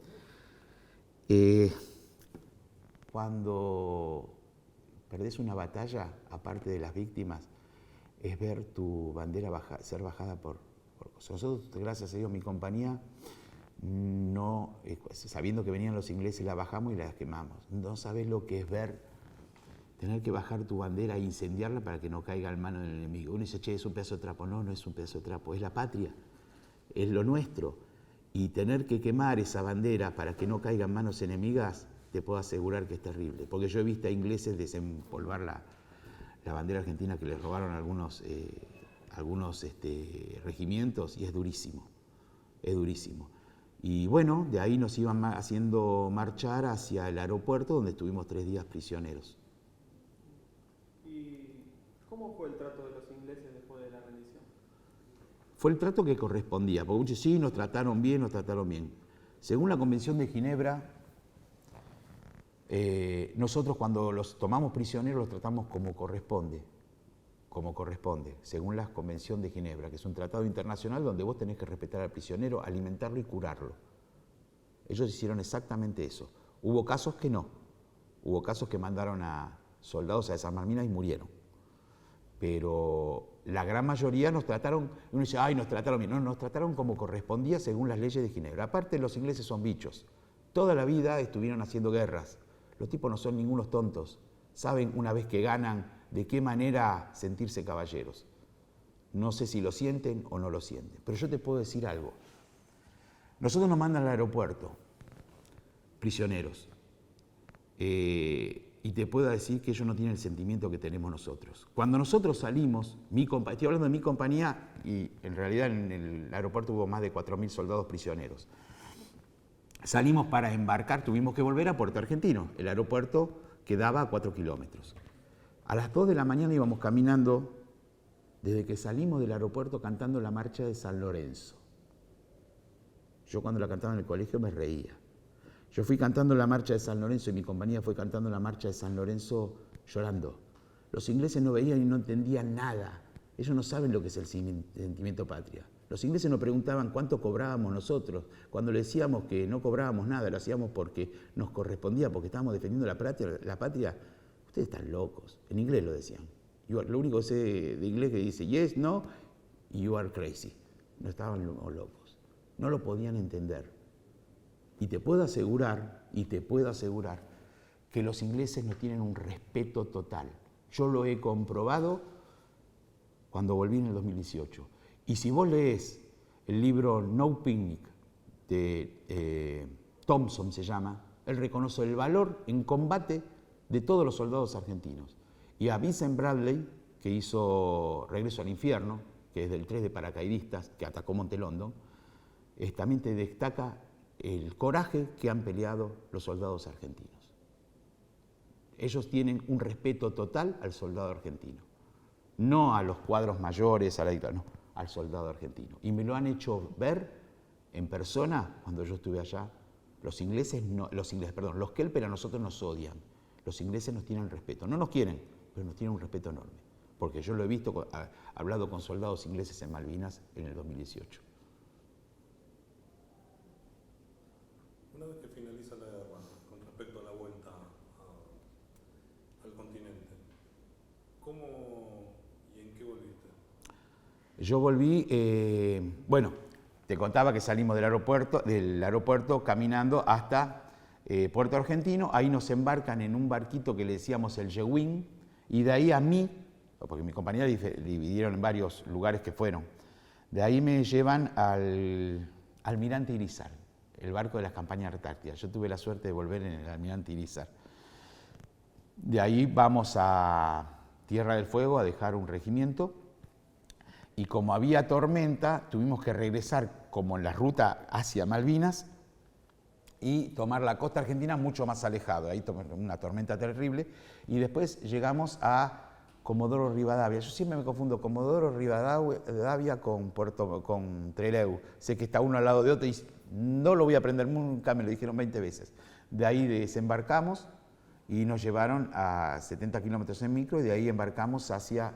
perdés una batalla, aparte de las víctimas, es ver tu bandera ser bajada por nosotros. Gracias a Dios, mi compañía, no, sabiendo que venían los ingleses, la bajamos y la quemamos. No sabés lo que es tener que bajar tu bandera e incendiarla para que no caiga en manos del enemigo. Uno dice, che, es un pedazo de trapo. No, no es un pedazo de trapo, es la patria, es lo nuestro. Y tener que quemar esa bandera para que no caiga en manos enemigas, te puedo asegurar que es terrible. Porque yo he visto a ingleses desempolvar la bandera argentina que les robaron algunos regimientos, y es durísimo, es durísimo. Y bueno, de ahí nos iban haciendo marchar hacia el aeropuerto, donde estuvimos 3 días prisioneros. ¿Cómo fue el trato de los ingleses después de la rendición? Fue el trato que correspondía, porque muchos sí, nos trataron bien. Según la Convención de Ginebra, nosotros cuando los tomamos prisioneros los tratamos como corresponde, según la Convención de Ginebra, que es un tratado internacional donde vos tenés que respetar al prisionero, alimentarlo y curarlo. Ellos hicieron exactamente eso. Hubo casos que no, hubo casos que mandaron a soldados a desarmar minas y murieron. Pero la gran mayoría nos trataron, uno dice, ay, nos trataron bien. No, nos trataron como correspondía según las leyes de Ginebra. Aparte, los ingleses son bichos. Toda la vida estuvieron haciendo guerras. Los tipos no son ningunos tontos. Saben, una vez que ganan, de qué manera sentirse caballeros. No sé si lo sienten o no lo sienten. Pero yo te puedo decir algo. Nosotros nos mandan al aeropuerto, prisioneros. Y te puedo decir que ellos no tienen el sentimiento que tenemos nosotros. Cuando nosotros salimos, estoy hablando de mi compañía, y en realidad en el aeropuerto hubo más de 4.000 soldados prisioneros. Salimos para embarcar, tuvimos que volver a Puerto Argentino. El aeropuerto quedaba a 4 kilómetros. A las 2 de la mañana íbamos caminando, desde que salimos del aeropuerto, cantando la marcha de San Lorenzo. Yo cuando la cantaba en el colegio me reía. Yo fui cantando la marcha de San Lorenzo y mi compañía fue cantando la marcha de San Lorenzo llorando. Los ingleses no veían y no entendían nada. Ellos no saben lo que es el sentimiento patria. Los ingleses nos preguntaban cuánto cobrábamos nosotros. Cuando le decíamos que no cobrábamos nada, lo hacíamos porque nos correspondía, porque estábamos defendiendo la patria. Ustedes están locos. En inglés lo decían. Lo único que sé de inglés que dice yes, no, you are crazy. No estaban locos. No lo podían entender. Y te puedo asegurar que los ingleses no tienen un respeto total. Yo lo he comprobado cuando volví en el 2018. Y si vos lees el libro No Picnic de Thompson, se llama, él reconoce el valor en combate de todos los soldados argentinos. Y a Vincent Bradley, que hizo Regreso al Infierno, que es del 3 de paracaidistas, que atacó Monte London, también te destaca el coraje que han peleado los soldados argentinos. Ellos tienen un respeto total al soldado argentino, no a los cuadros mayores, no, al soldado argentino. Y me lo han hecho ver en persona cuando yo estuve allá. Los Kelper a nosotros nos odian. Los ingleses nos tienen respeto. No nos quieren, pero nos tienen un respeto enorme. Porque yo lo he visto, hablado con soldados ingleses en Malvinas en el 2018. Una vez que finaliza la guerra, con respecto a la vuelta al continente, ¿cómo y en qué volviste? Yo volví, te contaba que salimos del aeropuerto caminando hasta Puerto Argentino. Ahí nos embarcan en un barquito que le decíamos el Yewin, y de ahí a mí, porque mi compañía dividieron en varios lugares que fueron, de ahí me llevan al Almirante Irizar, el barco de las campañas antárticas. Yo tuve la suerte de volver en el Almirante Irizar. De ahí vamos a Tierra del Fuego a dejar un regimiento y como había tormenta tuvimos que regresar como en la ruta hacia Malvinas y tomar la costa argentina mucho más alejado. Ahí tomé una tormenta terrible y después llegamos a Comodoro Rivadavia. Yo siempre me confundo Comodoro Rivadavia con Trelew. Sé que está uno al lado de otro y no lo voy a aprender nunca, me lo dijeron 20 veces. De ahí desembarcamos y nos llevaron a 70 kilómetros en micro y de ahí embarcamos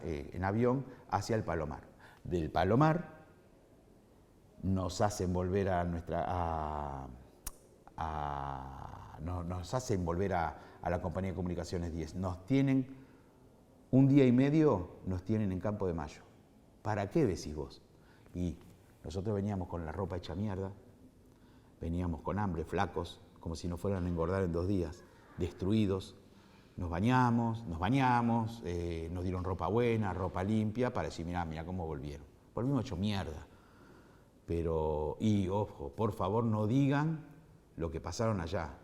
en avión hacia el Palomar. Del Palomar nos hacen volver nos hacen volver a la compañía de comunicaciones 10. Nos tienen un día y medio, nos tienen en Campo de Mayo. ¿Para qué decís vos? Y nosotros veníamos con la ropa hecha mierda, veníamos con hambre, flacos, como si nos fueran a engordar en 2 días, destruidos. Nos bañamos, nos dieron ropa buena, ropa limpia, para decir, mira cómo volvieron. Volvimos hecho mierda. Pero, y ojo, por favor no digan lo que pasaron allá,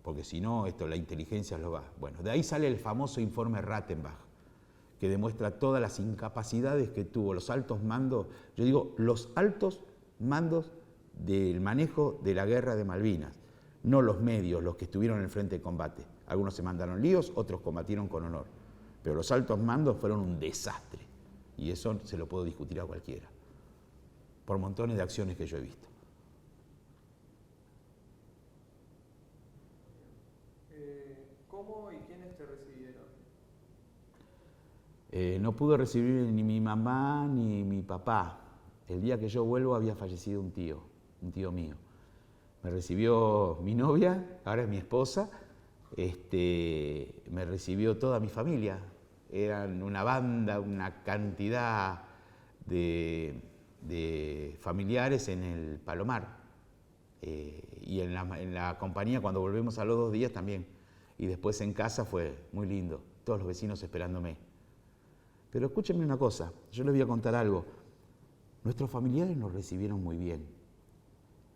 porque si no, la inteligencia lo va. Bueno, de ahí sale el famoso informe Rattenbach, que demuestra todas las incapacidades que tuvo los altos mandos, yo digo, los altos mandos del manejo de la guerra de Malvinas, no los medios, los que estuvieron en el frente de combate. Algunos se mandaron líos, otros combatieron con honor, pero los altos mandos fueron un desastre, y eso se lo puedo discutir a cualquiera, por montones de acciones que yo he visto. ¿Cómo y quiénes te recibieron? No pudo recibir ni mi mamá ni mi papá. El día que yo vuelvo había fallecido un tío mío. Me recibió mi novia, ahora es mi esposa, me recibió toda mi familia. Eran una banda, una cantidad de familiares en el Palomar. Y en la compañía, cuando volvemos a los 2 días también. Y después en casa fue muy lindo, todos los vecinos esperándome. Pero escúchenme una cosa, yo les voy a contar algo. Nuestros familiares nos recibieron muy bien.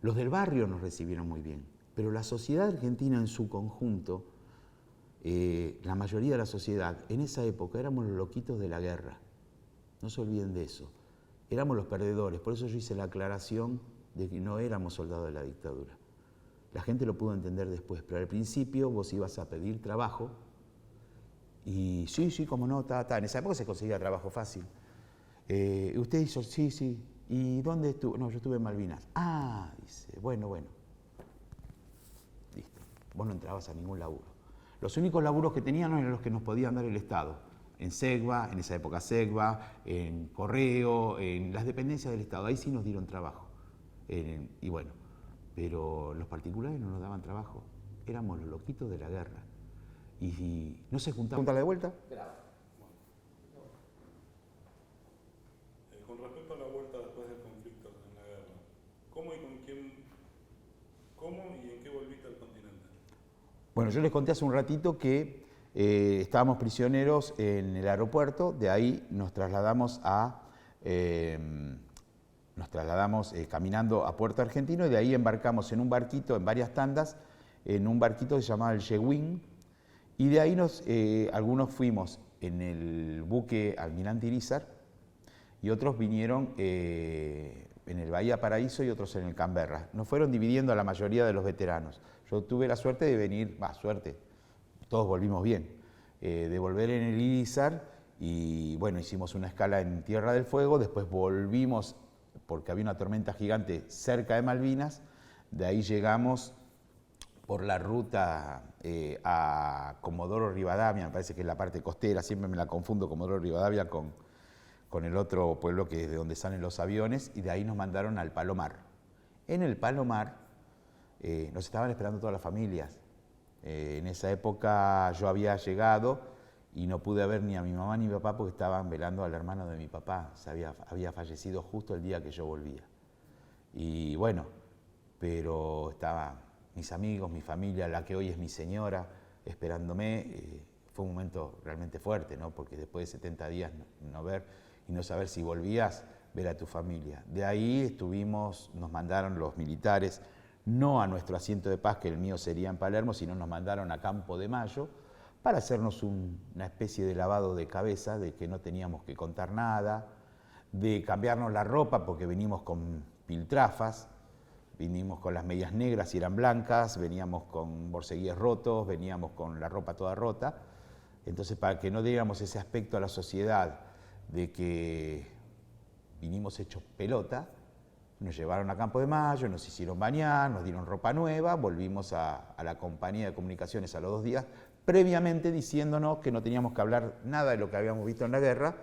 Los del barrio nos recibieron muy bien. Pero la sociedad argentina en su conjunto, la mayoría de la sociedad, en esa época éramos los loquitos de la guerra. No se olviden de eso. Éramos los perdedores. Por eso yo hice la aclaración de que no éramos soldados de la dictadura. La gente lo pudo entender después, pero al principio vos ibas a pedir trabajo y sí, como no, en esa época se conseguía trabajo fácil. Usted hizo, sí, ¿y dónde estuvo? No, yo estuve en Malvinas. Ah, dice, bueno. Listo, vos no entrabas a ningún laburo. Los únicos laburos que tenían eran los que nos podían dar el Estado. En SEGBA, en esa época SEGBA, en Correo, en las dependencias del Estado, ahí sí nos dieron trabajo. Y bueno, pero los particulares no nos daban trabajo, éramos los loquitos de la guerra. Y no se juntaban. ¿Juntarla de vuelta? Con respecto a la vuelta después del conflicto en la guerra, ¿cómo y en qué volviste al continente? Bueno, yo les conté hace un ratito que estábamos prisioneros en el aeropuerto, de ahí nos trasladamos caminando a Puerto Argentino y de ahí embarcamos en un barquito, en varias tandas, en un barquito que se llamaba el Yeguín, y de ahí algunos fuimos en el buque Almirante Irizar y otros vinieron en el Bahía Paraíso y otros en el Canberra. Nos fueron dividiendo a la mayoría de los veteranos. Yo tuve la suerte de venir, todos volvimos bien, de volver en el Irizar y bueno, hicimos una escala en Tierra del Fuego, después volvimos porque había una tormenta gigante cerca de Malvinas, de ahí llegamos por la ruta a Comodoro Rivadavia, me parece que es la parte costera, siempre me la confundo Comodoro Rivadavia con el otro pueblo que es de donde salen los aviones, y de ahí nos mandaron al Palomar. En el Palomar nos estaban esperando todas las familias. En esa época yo había llegado y no pude ver ni a mi mamá ni a mi papá porque estaban velando al hermano de mi papá. Había fallecido justo el día que yo volvía. Y bueno, pero estaban mis amigos, mi familia, la que hoy es mi señora, esperándome. Fue un momento realmente fuerte, ¿no? Porque después de 70 días no ver y no saber si volvías, ver a tu familia. De ahí nos mandaron los militares, no a nuestro asiento de paz, que el mío sería en Palermo, sino nos mandaron a Campo de Mayo para hacernos una especie de lavado de cabeza, de que no teníamos que contar nada, de cambiarnos la ropa porque venimos con piltrafas, vinimos con las medias negras y eran blancas, veníamos con borceguíes rotos, veníamos con la ropa toda rota. Entonces, para que no diéramos ese aspecto a la sociedad de que vinimos hechos pelota, nos llevaron a Campo de Mayo, nos hicieron bañar, nos dieron ropa nueva, volvimos a la compañía de comunicaciones a los 2 días, previamente diciéndonos que no teníamos que hablar nada de lo que habíamos visto en la guerra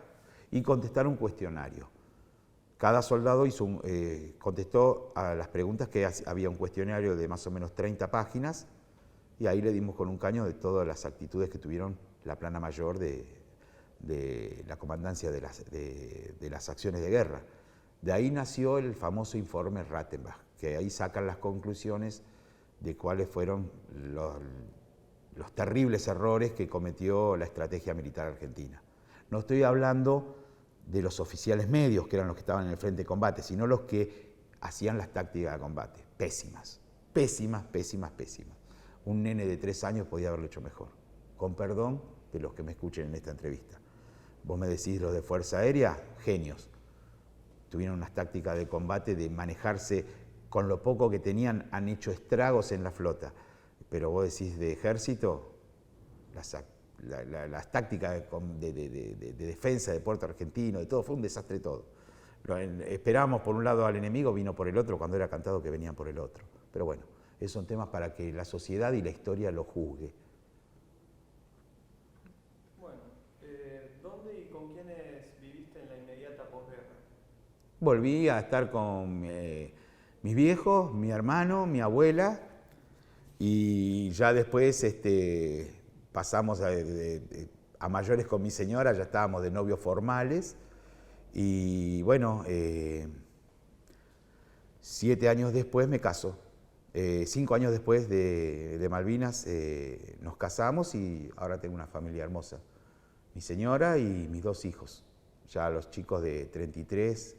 y contestar un cuestionario. Cada soldado contestó a las preguntas, que había un cuestionario de más o menos 30 páginas, y ahí le dimos con un caño de todas las actitudes que tuvieron la plana mayor de la comandancia de las acciones de guerra. De ahí nació el famoso informe Rattenbach, que ahí sacan las conclusiones de cuáles fueron los terribles errores que cometió la estrategia militar argentina. No estoy hablando de los oficiales medios, que eran los que estaban en el frente de combate, sino los que hacían las tácticas de combate. Pésimas, pésimas, pésimas, pésimas. Un nene de 3 años podía haberlo hecho mejor. Con perdón de los que me escuchen en esta entrevista. Vos me decís los de Fuerza Aérea, genios. Tuvieron unas tácticas de combate, de manejarse con lo poco que tenían, han hecho estragos en la flota. Pero vos decís de Ejército, las tácticas de defensa de Puerto Argentino, de todo, fue un desastre todo. Esperábamos por un lado al enemigo, vino por el otro, cuando era cantado que venían por el otro. Pero bueno, esos son temas para que la sociedad y la historia lo juzgue. Bueno, ¿dónde y con quiénes viviste en la inmediata posguerra? Volví a estar con mis viejos, mi hermano, mi abuela, y ya después pasamos a mayores con mi señora, ya estábamos de novios formales, y bueno, 7 años después me caso. 5 años después de Malvinas nos casamos y ahora tengo una familia hermosa. Mi señora y mis 2 hijos, ya los chicos de 33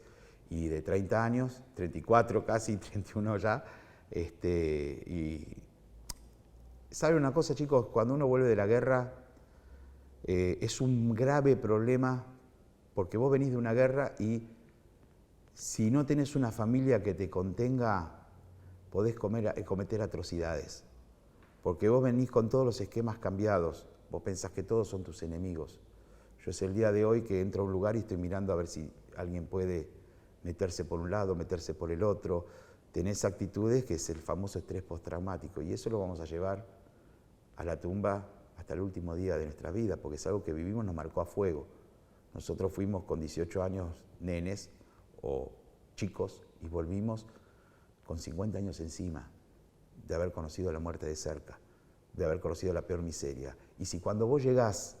y de 30 años, 34 casi, 31 ya, y ¿saben una cosa, chicos? Cuando uno vuelve de la guerra es un grave problema porque vos venís de una guerra y si no tenés una familia que te contenga, podés cometer atrocidades. Porque vos venís con todos los esquemas cambiados, vos pensás que todos son tus enemigos. Yo es el día de hoy que entro a un lugar y estoy mirando a ver si alguien puede meterse por un lado, meterse por el otro. Tenés actitudes que es el famoso estrés postraumático y eso lo vamos a llevar a la tumba hasta el último día de nuestra vida, porque es algo que vivimos, nos marcó a fuego. Nosotros fuimos con 18 años nenes o chicos y volvimos con 50 años encima de haber conocido la muerte de cerca, de haber conocido la peor miseria. Y si cuando vos llegás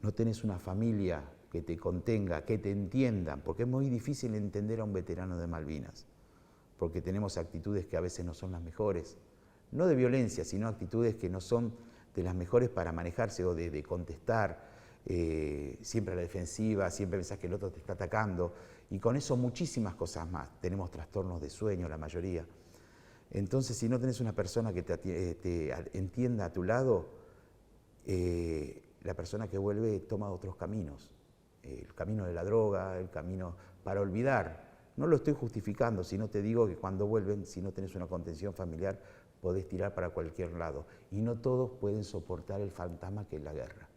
no tenés una familia que te contenga, que te entiendan, porque es muy difícil entender a un veterano de Malvinas, porque tenemos actitudes que a veces no son las mejores, no de violencia, sino actitudes que no son de las mejores para manejarse o de contestar, siempre a la defensiva, siempre pensás que el otro te está atacando, y con eso muchísimas cosas más. Tenemos trastornos de sueño, la mayoría. Entonces, si no tenés una persona que te entienda a tu lado, la persona que vuelve toma otros caminos. El camino de la droga, el camino para olvidar. No lo estoy justificando, sino te digo que cuando vuelven, si no tenés una contención familiar, podés tirar para cualquier lado. Y no todos pueden soportar el fantasma que es la guerra.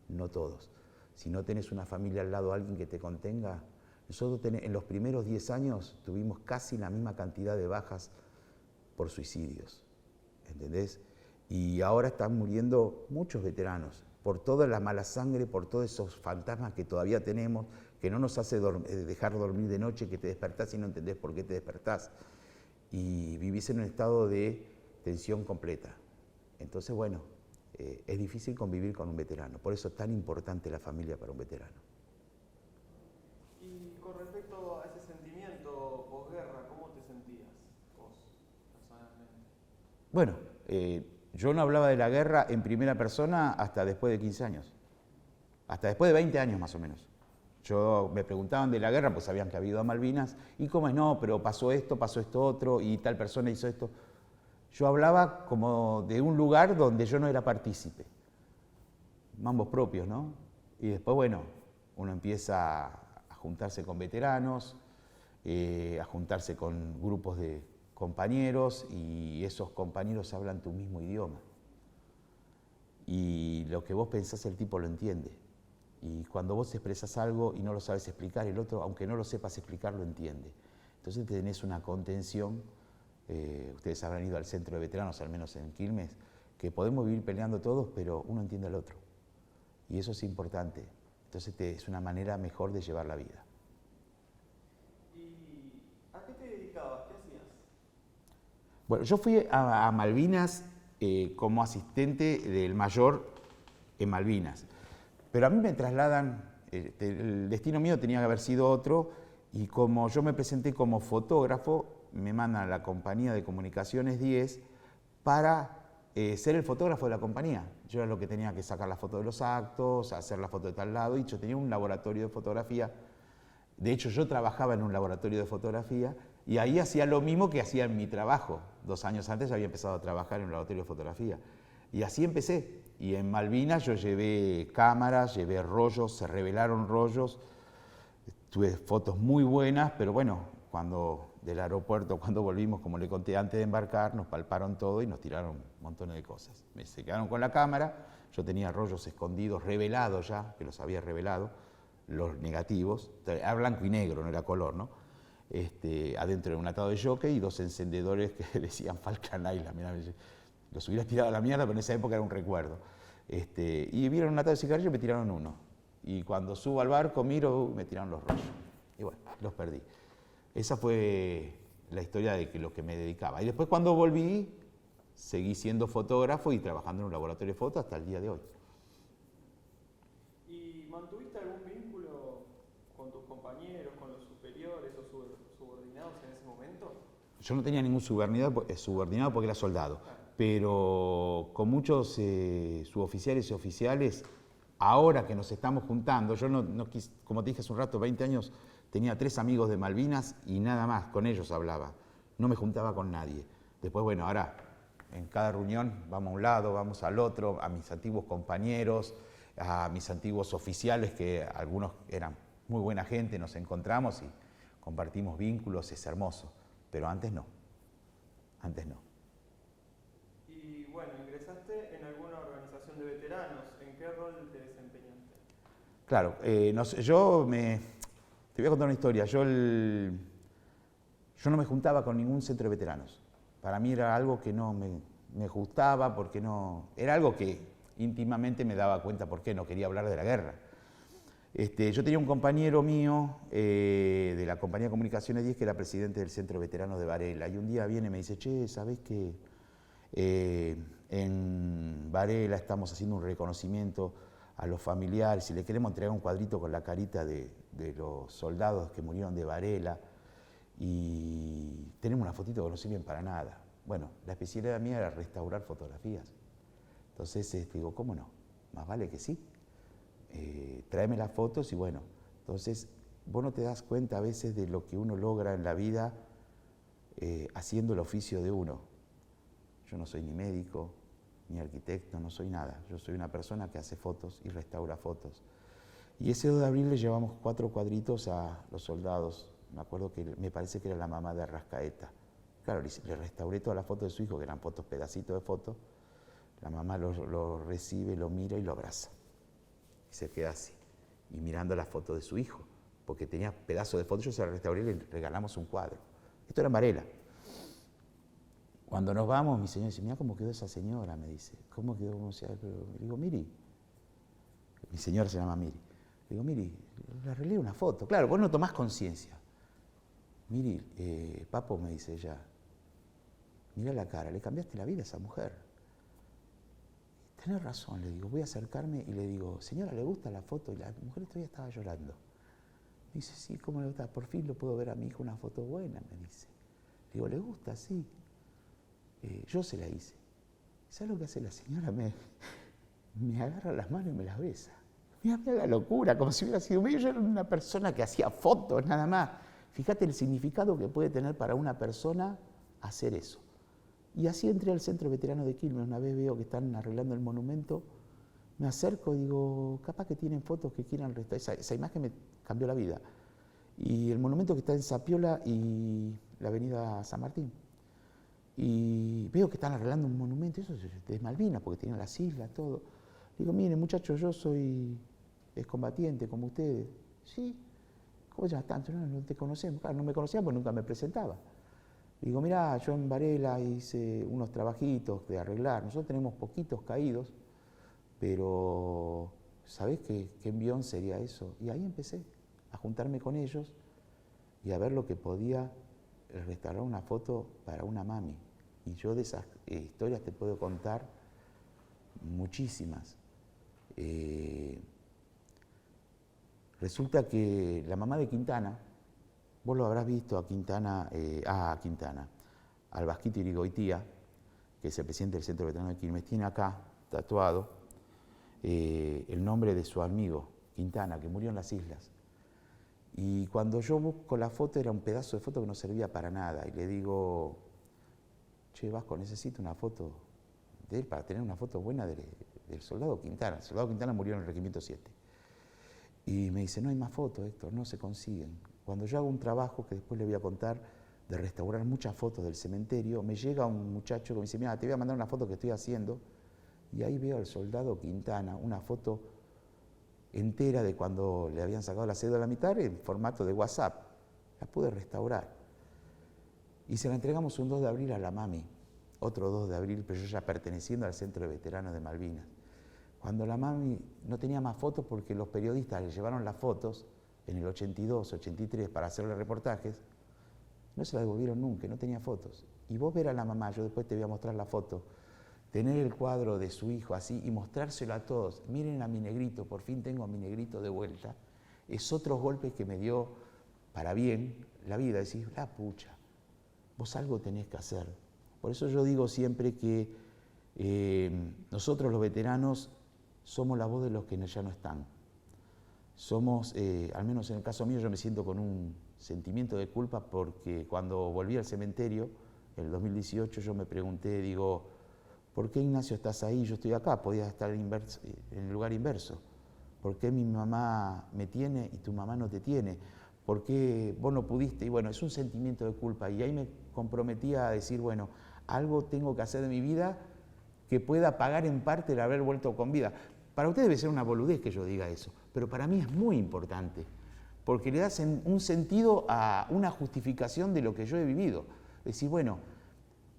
No todos. Si no tenés una familia al lado, alguien que te contenga. Nosotros en los primeros 10 años tuvimos casi la misma cantidad de bajas por suicidios. ¿Entendés? Y ahora están muriendo muchos veteranos por toda la mala sangre, por todos esos fantasmas que todavía tenemos, que no nos hace dejar dormir de noche, que te despertás y no entendés por qué te despertás. Y vivís en un estado de tensión completa. Entonces, bueno, es difícil convivir con un veterano. Por eso es tan importante la familia para un veterano. Y con respecto a ese sentimiento posguerra, ¿cómo te sentías vos personalmente? Bueno, yo no hablaba de la guerra en primera persona hasta después de 15 años. Hasta después de 20 años más o menos. Me preguntaban de la guerra, pues sabían que había ido a Malvinas, y cómo es, no, pero pasó esto otro, y tal persona hizo esto. Yo hablaba como de un lugar donde yo no era partícipe. Mambos propios, ¿no? Y después, bueno, uno empieza a juntarse con veteranos, a juntarse con grupos de compañeros, y esos compañeros hablan tu mismo idioma. Y lo que vos pensás, el tipo lo entiende. Y cuando vos expresás algo y no lo sabes explicar, el otro, aunque no lo sepas explicar, lo entiende. Entonces tenés una contención, ustedes habrán ido al centro de veteranos, al menos en Quilmes, que podemos vivir peleando todos, pero uno entiende al otro. Y eso es importante. Entonces es una manera mejor de llevar la vida. ¿Y a qué te dedicabas? ¿Qué hacías? Bueno, yo fui a Malvinas como asistente del mayor en Malvinas. Pero a mí me trasladan, el destino mío tenía que haber sido otro, y como yo me presenté como fotógrafo, me mandan a la compañía de comunicaciones 10 para ser el fotógrafo de la compañía. Yo era lo que tenía que sacar la foto de los actos, hacer la foto de tal lado, y yo tenía un laboratorio de fotografía. De hecho, yo trabajaba en un laboratorio de fotografía, y ahí hacía lo mismo que hacía en mi trabajo. 2 años antes había empezado a trabajar en un laboratorio de fotografía. Y así empecé. Y en Malvinas yo llevé cámaras, llevé rollos, se revelaron rollos, tuve fotos muy buenas, pero bueno, cuando del aeropuerto, cuando volvimos, como le conté antes de embarcar, nos palparon todo y nos tiraron montones de cosas. Se quedaron con la cámara, yo tenía rollos escondidos, revelados ya, que los había revelado, los negativos, era blanco y negro, no era color, ¿no? Adentro de un atado de jockey y 2 encendedores que decían Falcon Island, mirá, los hubiera tirado a la mierda, pero en esa época era un recuerdo. Y vieron un atado de cigarrillos y me tiraron uno. Y cuando subo al barco, miro, me tiraron los rollos. Y bueno, los perdí. Esa fue la historia de lo que me dedicaba. Y después cuando volví, seguí siendo fotógrafo y trabajando en un laboratorio de foto hasta el día de hoy. ¿Y mantuviste algún vínculo con tus compañeros, con los superiores o subordinados en ese momento? Yo no tenía ningún subordinado porque era soldado. Pero con muchos suboficiales y oficiales, ahora que nos estamos juntando, yo como te dije hace un rato, 20 años, tenía 3 amigos de Malvinas y nada más, con ellos hablaba, no me juntaba con nadie. Después, bueno, ahora en cada reunión vamos a un lado, vamos al otro, a mis antiguos compañeros, a mis antiguos oficiales, que algunos eran muy buena gente, nos encontramos y compartimos vínculos, es hermoso, pero antes no, antes no. Bueno, ingresaste en alguna organización de veteranos. ¿En qué rol te desempeñaste? Claro, te voy a contar una historia. Yo no me juntaba con ningún centro de veteranos. Para mí era algo que no me gustaba, porque no, era algo que íntimamente me daba cuenta por qué no quería hablar de la guerra. Yo tenía un compañero mío de la compañía de comunicaciones 10 que era presidente del centro de veteranos de Varela, y un día viene y me dice, che, ¿sabés qué? En Varela estamos haciendo un reconocimiento a los familiares y le queremos entregar un cuadrito con la carita de los soldados que murieron de Varela, y tenemos una fotito que no sirven para nada. Bueno, la especialidad mía era restaurar fotografías. Entonces digo, ¿cómo no? Más vale que sí. Tráeme las fotos y bueno, entonces vos no te das cuenta a veces de lo que uno logra en la vida haciendo el oficio de uno. Yo no soy ni médico, ni arquitecto, no soy nada. Yo soy una persona que hace fotos y restaura fotos. Y ese 2 de abril le llevamos 4 cuadritos a los soldados. Me acuerdo que me parece que era la mamá de Arrascaeta. Claro, le restauré todas las fotos de su hijo, que eran fotos, pedacitos de fotos. La mamá lo recibe, lo mira y lo abraza. Y se queda así, y mirando las fotos de su hijo, porque tenía pedazos de fotos. Yo se las restauré y le regalamos un cuadro. Esto era en Varela. Cuando nos vamos, mi señor dice, mira cómo quedó esa señora, me dice. ¿Cómo quedó? Le digo, Miri. Mi señora se llama Miri. Le digo, Miri, le arreglé una foto. Claro, vos no tomás conciencia. Miri, papo, me dice ella, mira la cara, le cambiaste la vida a esa mujer. Tenés razón, le digo, voy a acercarme y le digo, señora, ¿le gusta la foto? Y la mujer todavía estaba llorando. Me dice, sí, ¿cómo le gusta? Por fin lo puedo ver a mi hijo una foto buena, me dice. Le digo, ¿le gusta? Sí. Yo se la hice. ¿Sabes lo que hace la señora? Me agarra las manos y me las besa. Mira la locura, como si hubiera sido... Yo era una persona que hacía fotos, nada más. Fíjate el significado que puede tener para una persona hacer eso. Y así entré al Centro Veterano de Quilmes. Una vez veo que están arreglando el monumento, me acerco y digo, capaz que tienen fotos que quieran restaurar. Esa imagen me cambió la vida. Y el monumento que está en Zapiola y la avenida San Martín. Y veo que están arreglando un monumento, eso es de Malvinas, porque tienen las islas, todo. Digo, miren muchachos, yo soy excombatiente como ustedes. Sí, ¿cómo llamas tanto? No te conocemos. Claro, no me conocían porque nunca me presentaba. Digo, mirá, yo en Varela hice unos trabajitos de arreglar. Nosotros tenemos poquitos caídos, pero ¿sabés qué envión sería eso? Y ahí empecé a juntarme con ellos y a ver lo que podía restaurar una foto para una mami. Y yo de esas historias te puedo contar muchísimas. Resulta que la mamá de Quintana, vos lo habrás visto a Quintana, al Vasquito Irigoitía, que es el presidente del Centro Veterano de Quilmes, tiene acá tatuado el nombre de su amigo, Quintana, que murió en las islas. Y cuando yo busco la foto, era un pedazo de foto que no servía para nada. Y le digo, che, Vasco, necesito una foto de él para tener una foto buena del soldado Quintana. El soldado Quintana murió en el Regimiento 7. Y me dice, no hay más fotos, Héctor, no se consiguen. Cuando yo hago un trabajo, que después le voy a contar, de restaurar muchas fotos del cementerio, me llega un muchacho que me dice, mira, te voy a mandar una foto que estoy haciendo. Y ahí veo al soldado Quintana, una foto entera de cuando le habían sacado la cédula militar en formato de WhatsApp. La pude restaurar. Y se la entregamos un 2 de abril a la mami, otro 2 de abril, pero yo ya perteneciendo al Centro de Veteranos de Malvinas. Cuando la mami no tenía más fotos porque los periodistas le llevaron las fotos en el 82, 83 para hacerle reportajes, no se la devolvieron nunca, no tenía fotos. Y vos ver a la mamá, yo después te voy a mostrar la foto, tener el cuadro de su hijo así y mostrárselo a todos. Miren a mi negrito, por fin tengo a mi negrito de vuelta. Es otros golpes que me dio para bien la vida. Decís, la pucha, vos algo tenés que hacer. Por eso yo digo siempre que nosotros los veteranos somos la voz de los que ya no están. Somos, al menos en el caso mío, yo me siento con un sentimiento de culpa porque cuando volví al cementerio, en el 2018, yo me pregunté, digo, ¿por qué, Ignacio, estás ahí? Yo estoy acá, podías estar en el lugar inverso. ¿Por qué mi mamá me tiene y tu mamá no te tiene? ¿Por qué vos no pudiste? Y bueno, es un sentimiento de culpa. Y ahí me comprometí a decir, bueno, algo tengo que hacer de mi vida que pueda pagar en parte el haber vuelto con vida. Para usted debe ser una boludez que yo diga eso, pero para mí es muy importante, porque le das un sentido a una justificación de lo que yo he vivido. Decir, bueno,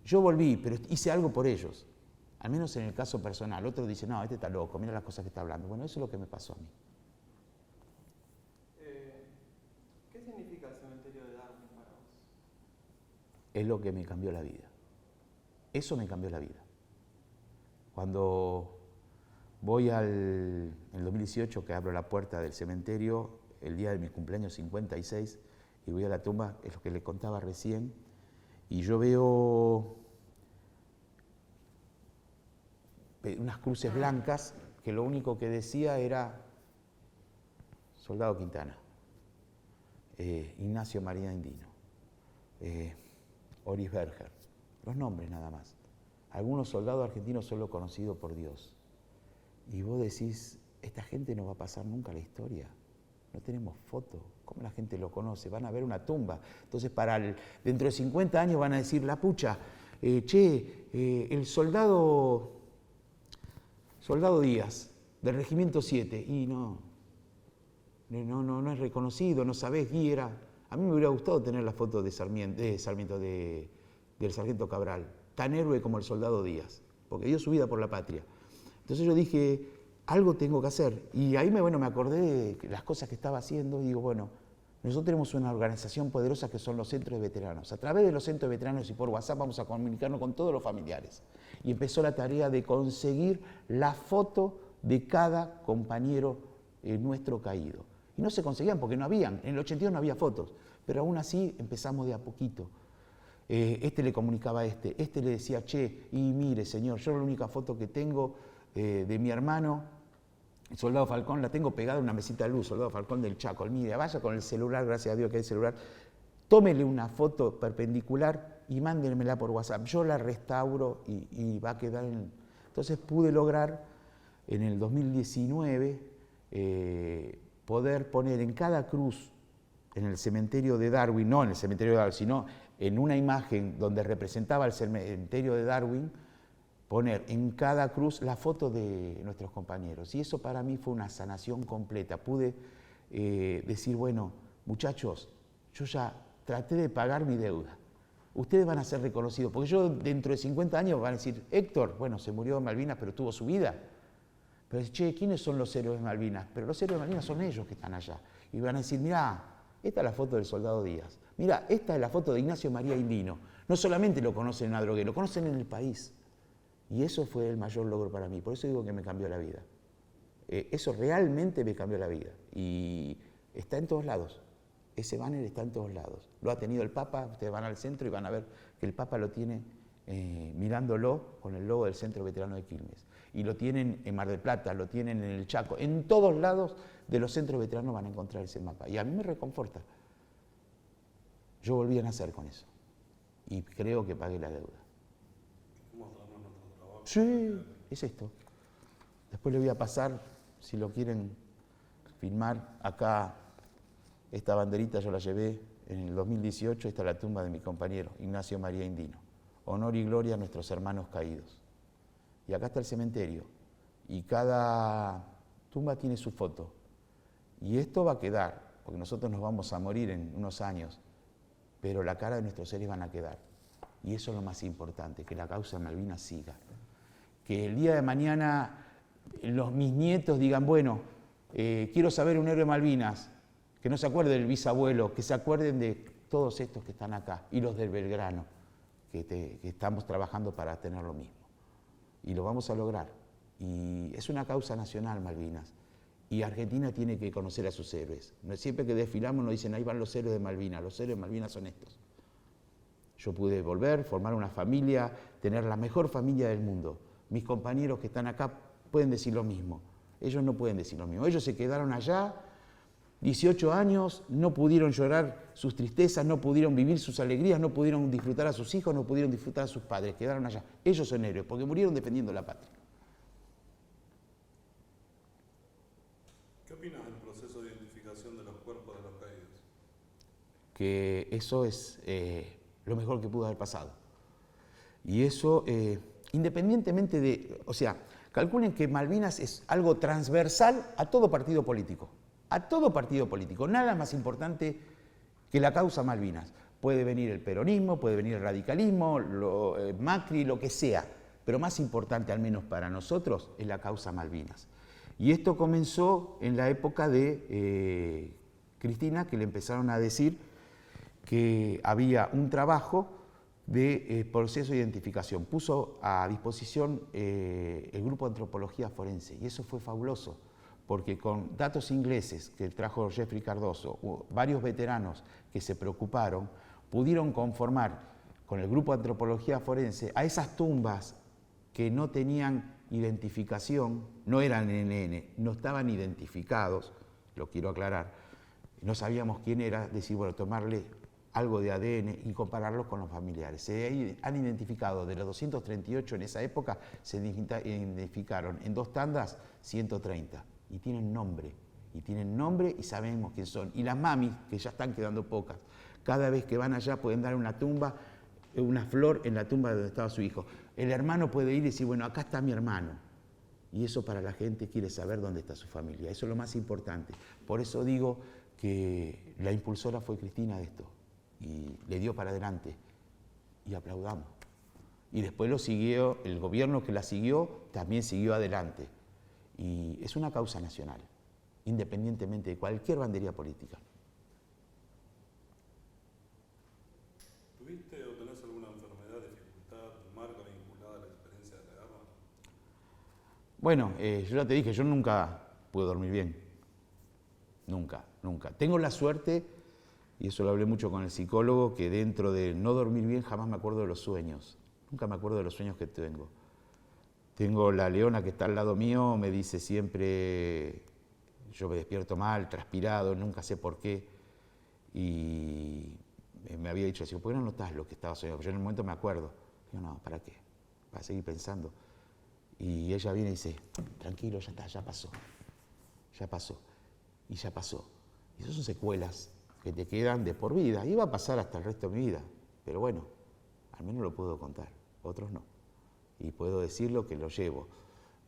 yo volví, pero hice algo por ellos. Al menos en el caso personal. Otro dice, no, este está loco, mira las cosas que está hablando. Bueno, eso es lo que me pasó a mí. ¿Qué significa el cementerio de Darwin para vos? Es lo que me cambió la vida. Eso me cambió la vida. Cuando voy en el 2018, que abro la puerta del cementerio, el día de mi cumpleaños 56, y voy a la tumba, es lo que le contaba recién, y yo veo unas cruces blancas que lo único que decía era Soldado Quintana, Ignacio María Indino, Oris Berger, los nombres nada más. Algunos soldados argentinos solo conocidos por Dios. Y vos decís, esta gente no va a pasar nunca a la historia. No tenemos foto. ¿Cómo la gente lo conoce? Van a ver una tumba. Entonces, dentro de 50 años van a decir, la pucha, el soldado Díaz, del Regimiento 7, y no es reconocido, no sabés quién era. A mí me hubiera gustado tener la foto del sargento Cabral, tan héroe como el soldado Díaz, porque dio su vida por la patria. Entonces yo dije, algo tengo que hacer. Y ahí me acordé de las cosas que estaba haciendo y digo, bueno, nosotros tenemos una organización poderosa que son los centros de veteranos. A través de los centros de veteranos y por WhatsApp vamos a comunicarnos con todos los familiares. Y empezó la tarea de conseguir la foto de cada compañero nuestro caído. Y no se conseguían porque no habían, en el 82 no había fotos, pero aún así empezamos de a poquito. Este le comunicaba a este le decía, che, y mire señor, yo la única foto que tengo de mi hermano el soldado Falcón, la tengo pegada en una mesita de luz, soldado Falcón del Chaco. Mire, vaya con el celular, gracias a Dios que hay celular, tómele una foto perpendicular y mándenmela por WhatsApp. Yo la restauro y va a quedar en... Entonces pude lograr en el 2019 poder poner en cada cruz, en el cementerio de Darwin, no en el cementerio de Darwin, sino en una imagen donde representaba el cementerio de Darwin, poner en cada cruz la foto de nuestros compañeros. Y eso para mí fue una sanación completa. Pude decir, bueno, muchachos, yo ya traté de pagar mi deuda. Ustedes van a ser reconocidos, porque yo dentro de 50 años van a decir, Héctor, bueno, se murió en Malvinas, pero tuvo su vida. Pero che, ¿quiénes son los héroes de Malvinas? Pero los héroes de Malvinas son ellos que están allá. Y van a decir, mirá, esta es la foto del soldado Díaz. Mirá, esta es la foto de Ignacio María Indino. No solamente lo conocen en Adrogué, lo conocen en el país. Y eso fue el mayor logro para mí. Por eso digo que me cambió la vida. Eso realmente me cambió la vida. Y está en todos lados. Ese banner está en todos lados. Lo ha tenido el Papa. Ustedes van al centro y van a ver que el Papa lo tiene mirándolo con el logo del Centro Veterano de Quilmes. Y lo tienen en Mar del Plata, lo tienen en el Chaco. En todos lados de los centros veteranos van a encontrar ese mapa. Y a mí me reconforta. Yo volví a nacer con eso. Y creo que pagué la deuda. Sí, es esto. Después le voy a pasar, si lo quieren filmar, acá esta banderita yo la llevé en el 2018, esta es la tumba de mi compañero, Ignacio María Indino. Honor y gloria a nuestros hermanos caídos. Y acá está el cementerio. Y cada tumba tiene su foto. Y esto va a quedar, porque nosotros nos vamos a morir en unos años, pero la cara de nuestros seres van a quedar. Y eso es lo más importante, que la causa de Malvinas siga. Que el día de mañana mis nietos digan, bueno, quiero saber un héroe de Malvinas, que no se acuerde del bisabuelo, que se acuerden de todos estos que están acá, y los del Belgrano, que estamos trabajando para tener lo mismo. Y lo vamos a lograr. Y es una causa nacional, Malvinas. Y Argentina tiene que conocer a sus héroes. Siempre que desfilamos nos dicen, ahí van los héroes de Malvinas. Los héroes de Malvinas son estos. Yo pude volver, formar una familia, tener la mejor familia del mundo. Mis compañeros que están acá pueden decir lo mismo. Ellos no pueden decir lo mismo. Ellos se quedaron allá, 18 años, no pudieron llorar sus tristezas, no pudieron vivir sus alegrías, no pudieron disfrutar a sus hijos, no pudieron disfrutar a sus padres. Quedaron allá. Ellos son héroes, porque murieron defendiendo la patria. ¿Qué opinas del proceso de identificación de los cuerpos de los caídos? Que eso es lo mejor que pudo haber pasado. Y eso, independientemente de, o sea, calculen que Malvinas es algo transversal a todo partido político. A todo partido político. Nada más importante que la causa Malvinas. Puede venir el peronismo, puede venir el radicalismo, Macri, lo que sea. Pero más importante, al menos para nosotros, es la causa Malvinas. Y esto comenzó en la época de Cristina, que le empezaron a decir que había un trabajo de proceso de identificación. Puso a disposición el grupo de antropología forense y eso fue fabuloso, porque con datos ingleses que trajo Jeffrey Cardoso, varios veteranos que se preocuparon, pudieron conformar con el grupo de antropología forense a esas tumbas que no tenían identificación, no eran NN, no estaban identificados, lo quiero aclarar, no sabíamos quién era, decir, bueno, tomarle algo de ADN y compararlos con los familiares. Se han identificado, de los 238 en esa época, se identificaron en 2 tandas 130 y tienen nombre y sabemos quién son. Y las mamis, que ya están quedando pocas, cada vez que van allá pueden dar una tumba, una flor en la tumba donde estaba su hijo. El hermano puede ir y decir, bueno, acá está mi hermano. Y eso para la gente quiere saber dónde está su familia. Eso es lo más importante. Por eso digo que la impulsora fue Cristina de esto. Y le dio para adelante. Y aplaudamos. Y después lo siguió, el gobierno que la siguió, también siguió adelante. Y es una causa nacional, independientemente de cualquier bandería política. ¿Tuviste o tenés alguna enfermedad, dificultad, marca vinculada a la experiencia de la guerra? Bueno, yo ya te dije, yo nunca pude dormir bien. Nunca. Tengo la suerte, y eso lo hablé mucho con el psicólogo, que dentro de no dormir bien jamás me acuerdo de los sueños. Nunca me acuerdo de los sueños que tengo. Tengo la Leona que está al lado mío, me dice siempre, yo me despierto mal, transpirado, nunca sé por qué, y me había dicho así, ¿por qué no notás lo que estaba soñando? Yo en el momento me acuerdo, digo, no, ¿para qué? Para seguir pensando. Y ella viene y dice, tranquilo, ya está, ya pasó, y ya pasó. Y esas son secuelas que te quedan de por vida, y va a pasar hasta el resto de mi vida, pero bueno, al menos lo puedo contar, otros no. Y puedo decirlo que lo llevo.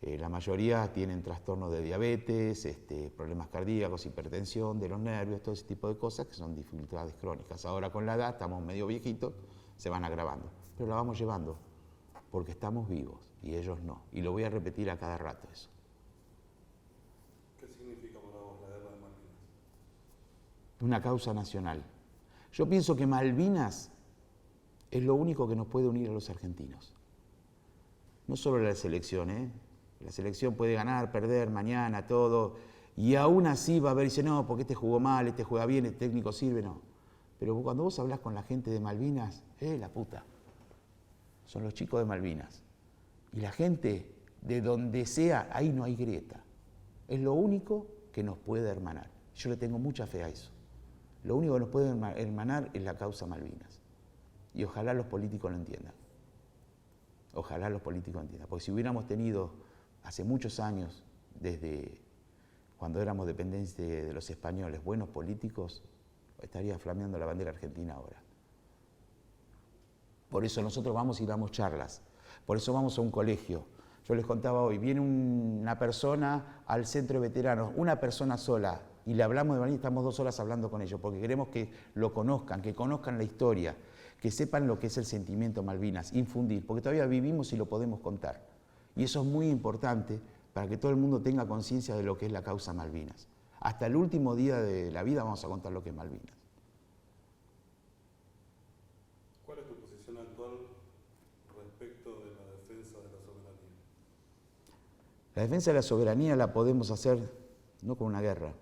La mayoría tienen trastornos de diabetes, problemas cardíacos, hipertensión de los nervios, todo ese tipo de cosas que son dificultades crónicas. Ahora con la edad estamos medio viejitos, se van agravando, pero la vamos llevando porque estamos vivos y ellos no. Y lo voy a repetir a cada rato eso. ¿Qué significa para vos la guerra de Malvinas? Una causa nacional. Yo pienso que Malvinas es lo único que nos puede unir a los argentinos. No solo la selección, ¿eh? La selección puede ganar, perder, mañana, todo, y aún así va a haber, dice, no, porque este jugó mal, este juega bien, este técnico sirve, no. Pero cuando vos hablás con la gente de Malvinas, la puta, son los chicos de Malvinas. Y la gente, de donde sea, ahí no hay grieta. Es lo único que nos puede hermanar. Yo le tengo mucha fe a eso. Lo único que nos puede hermanar es la causa Malvinas. Y ojalá los políticos lo entiendan. Ojalá los políticos entiendan. Porque si hubiéramos tenido hace muchos años, desde cuando éramos dependencia de los españoles, buenos políticos, estaría flameando la bandera argentina ahora. Por eso nosotros vamos y damos charlas. Por eso vamos a un colegio. Yo les contaba hoy, viene una persona al centro de veteranos, una persona sola, y le hablamos de Malvinas, estamos 2 horas hablando con ellos, porque queremos que lo conozcan, que conozcan la historia, que sepan lo que es el sentimiento Malvinas, infundir, porque todavía vivimos y lo podemos contar. Y eso es muy importante para que todo el mundo tenga conciencia de lo que es la causa Malvinas. Hasta el último día de la vida vamos a contar lo que es Malvinas. ¿Cuál es tu posición actual respecto de la defensa de la soberanía? La defensa de la soberanía la podemos hacer no con una guerra.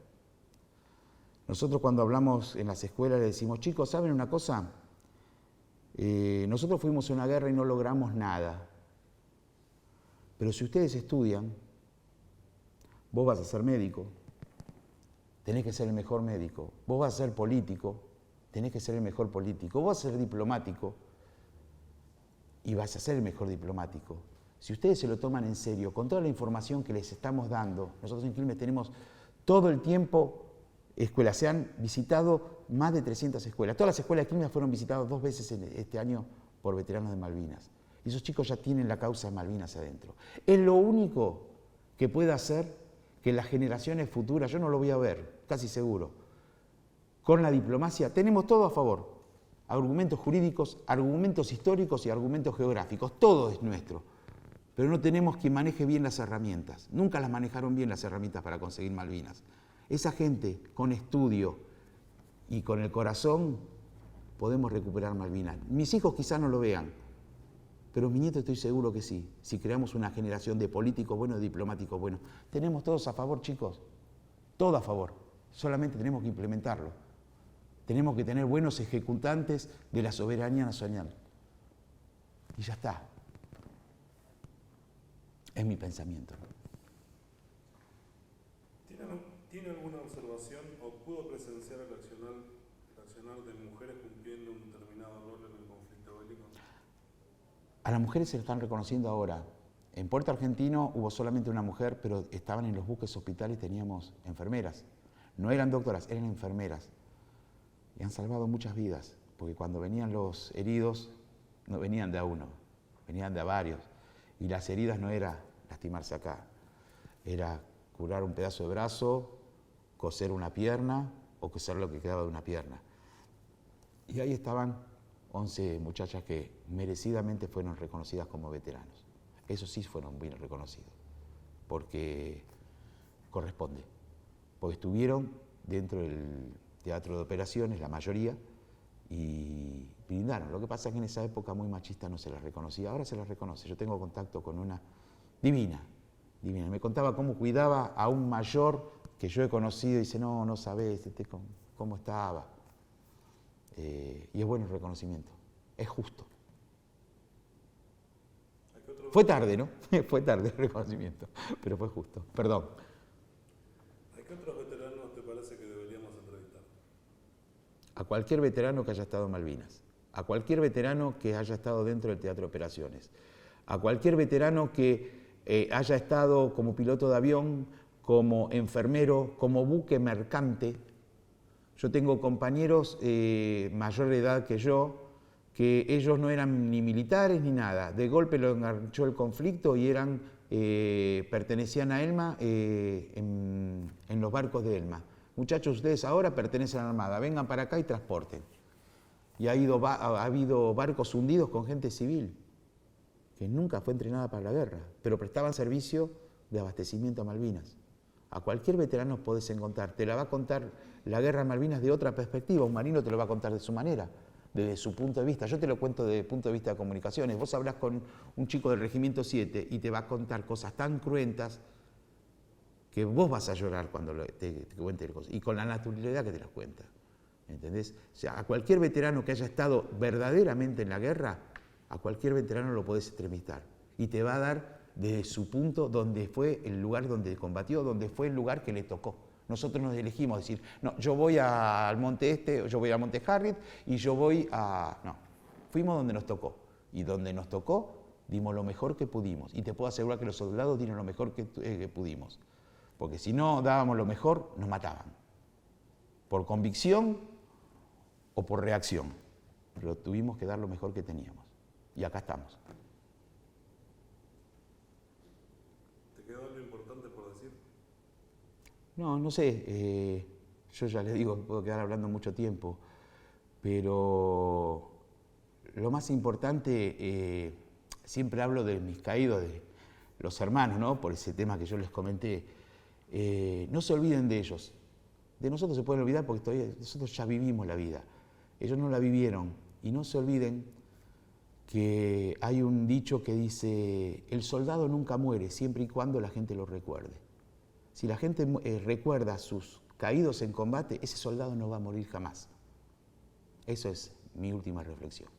Nosotros cuando hablamos en las escuelas le decimos, chicos, ¿saben una cosa? Nosotros fuimos a una guerra y no logramos nada. Pero si ustedes estudian, vos vas a ser médico, tenés que ser el mejor médico. Vos vas a ser político, tenés que ser el mejor político. Vos vas a ser diplomático y vas a ser el mejor diplomático. Si ustedes se lo toman en serio, con toda la información que les estamos dando, nosotros en Quilmes tenemos todo el tiempo escuelas. Se han visitado más de 300 escuelas. Todas las escuelas de Quilmes fueron visitadas 2 veces este año por veteranos de Malvinas. Y esos chicos ya tienen la causa de Malvinas adentro. Es lo único que puede hacer que las generaciones futuras, yo no lo voy a ver, casi seguro, con la diplomacia, tenemos todo a favor. Argumentos jurídicos, argumentos históricos y argumentos geográficos. Todo es nuestro. Pero no tenemos quien maneje bien las herramientas. Nunca las manejaron bien las herramientas para conseguir Malvinas. Esa gente con estudio y con el corazón podemos recuperar Malvinas. Mis hijos quizás no lo vean, pero mis nietos estoy seguro que sí. Si creamos una generación de políticos buenos, de diplomáticos buenos. Tenemos todos a favor, chicos. Todo a favor. Solamente tenemos que implementarlo. Tenemos que tener buenos ejecutantes de la soberanía nacional. Y ya está. Es mi pensamiento. ¿Tiene alguna observación o pudo presenciar el accionar de mujeres cumpliendo un determinado rol en el conflicto bélico? A las mujeres se le están reconociendo ahora. En Puerto Argentino hubo solamente una mujer, pero estaban en los buques hospitales y teníamos enfermeras. No eran doctoras, eran enfermeras. Y han salvado muchas vidas, porque cuando venían los heridos, no venían de a uno, venían de a varios. Y las heridas no era lastimarse acá, era curar un pedazo de brazo, coser una pierna o coser lo que quedaba de una pierna. Y ahí estaban 11 muchachas que merecidamente fueron reconocidas como veteranos. Esos sí fueron bien reconocidos, porque corresponde, porque estuvieron dentro del teatro de operaciones, la mayoría, y brindaron. Lo que pasa es que en esa época muy machista no se las reconocía, ahora se las reconoce. Yo tengo contacto con una divina. Me contaba cómo cuidaba a un mayor que yo he conocido y dice, no sabés cómo estaba. Y es bueno el reconocimiento, es justo. ¿A qué otro Fue tarde, ¿no? Fue tarde el reconocimiento, pero fue justo. Perdón. ¿A qué otros veteranos te parece que deberíamos entrevistar? A cualquier veterano que haya estado en Malvinas, a cualquier veterano que haya estado dentro del Teatro de Operaciones, a cualquier veterano que haya estado como piloto de avión, como enfermero, como buque mercante. Yo tengo compañeros mayor de edad que yo, que ellos no eran ni militares ni nada. De golpe lo enganchó el conflicto y pertenecían a ELMA en los barcos de ELMA. Muchachos, ustedes ahora pertenecen a la Armada, vengan para acá y transporten. Y ha habido barcos hundidos con gente civil, que nunca fue entrenada para la guerra, pero prestaban servicio de abastecimiento a Malvinas. A cualquier veterano podés encontrar, te la va a contar la guerra en Malvinas de otra perspectiva, un marino te lo va a contar de su manera, desde su punto de vista. Yo te lo cuento desde el punto de vista de comunicaciones. Vos hablás con un chico del Regimiento 7 y te va a contar cosas tan cruentas que vos vas a llorar cuando te cuente cosas, y con la naturalidad que te las cuenta. ¿Entendés? O sea, a cualquier veterano que haya estado verdaderamente en la guerra, a cualquier veterano lo podés entrevistar y te va a dar desde su punto donde fue el lugar donde combatió, donde fue el lugar que le tocó. Nosotros nos elegimos decir, no, yo voy al Monte Este, yo voy al Monte Harriet y yo voy a... No, fuimos donde nos tocó y donde nos tocó dimos lo mejor que pudimos y te puedo asegurar que los soldados dieron lo mejor que pudimos, porque si no dábamos lo mejor nos mataban, por convicción o por reacción, pero tuvimos que dar lo mejor que teníamos y acá estamos. ¿Te quedó algo importante por decir? No, no sé, yo ya les digo, puedo quedar hablando mucho tiempo, pero lo más importante, siempre hablo de mis caídos, de los hermanos, ¿no? Por ese tema que yo les comenté, no se olviden de ellos. De nosotros se pueden olvidar porque todavía nosotros ya vivimos la vida, ellos no la vivieron, y no se olviden que hay un dicho que dice, el soldado nunca muere siempre y cuando la gente lo recuerde. Si la gente recuerda a sus caídos en combate, ese soldado no va a morir jamás. Eso es mi última reflexión.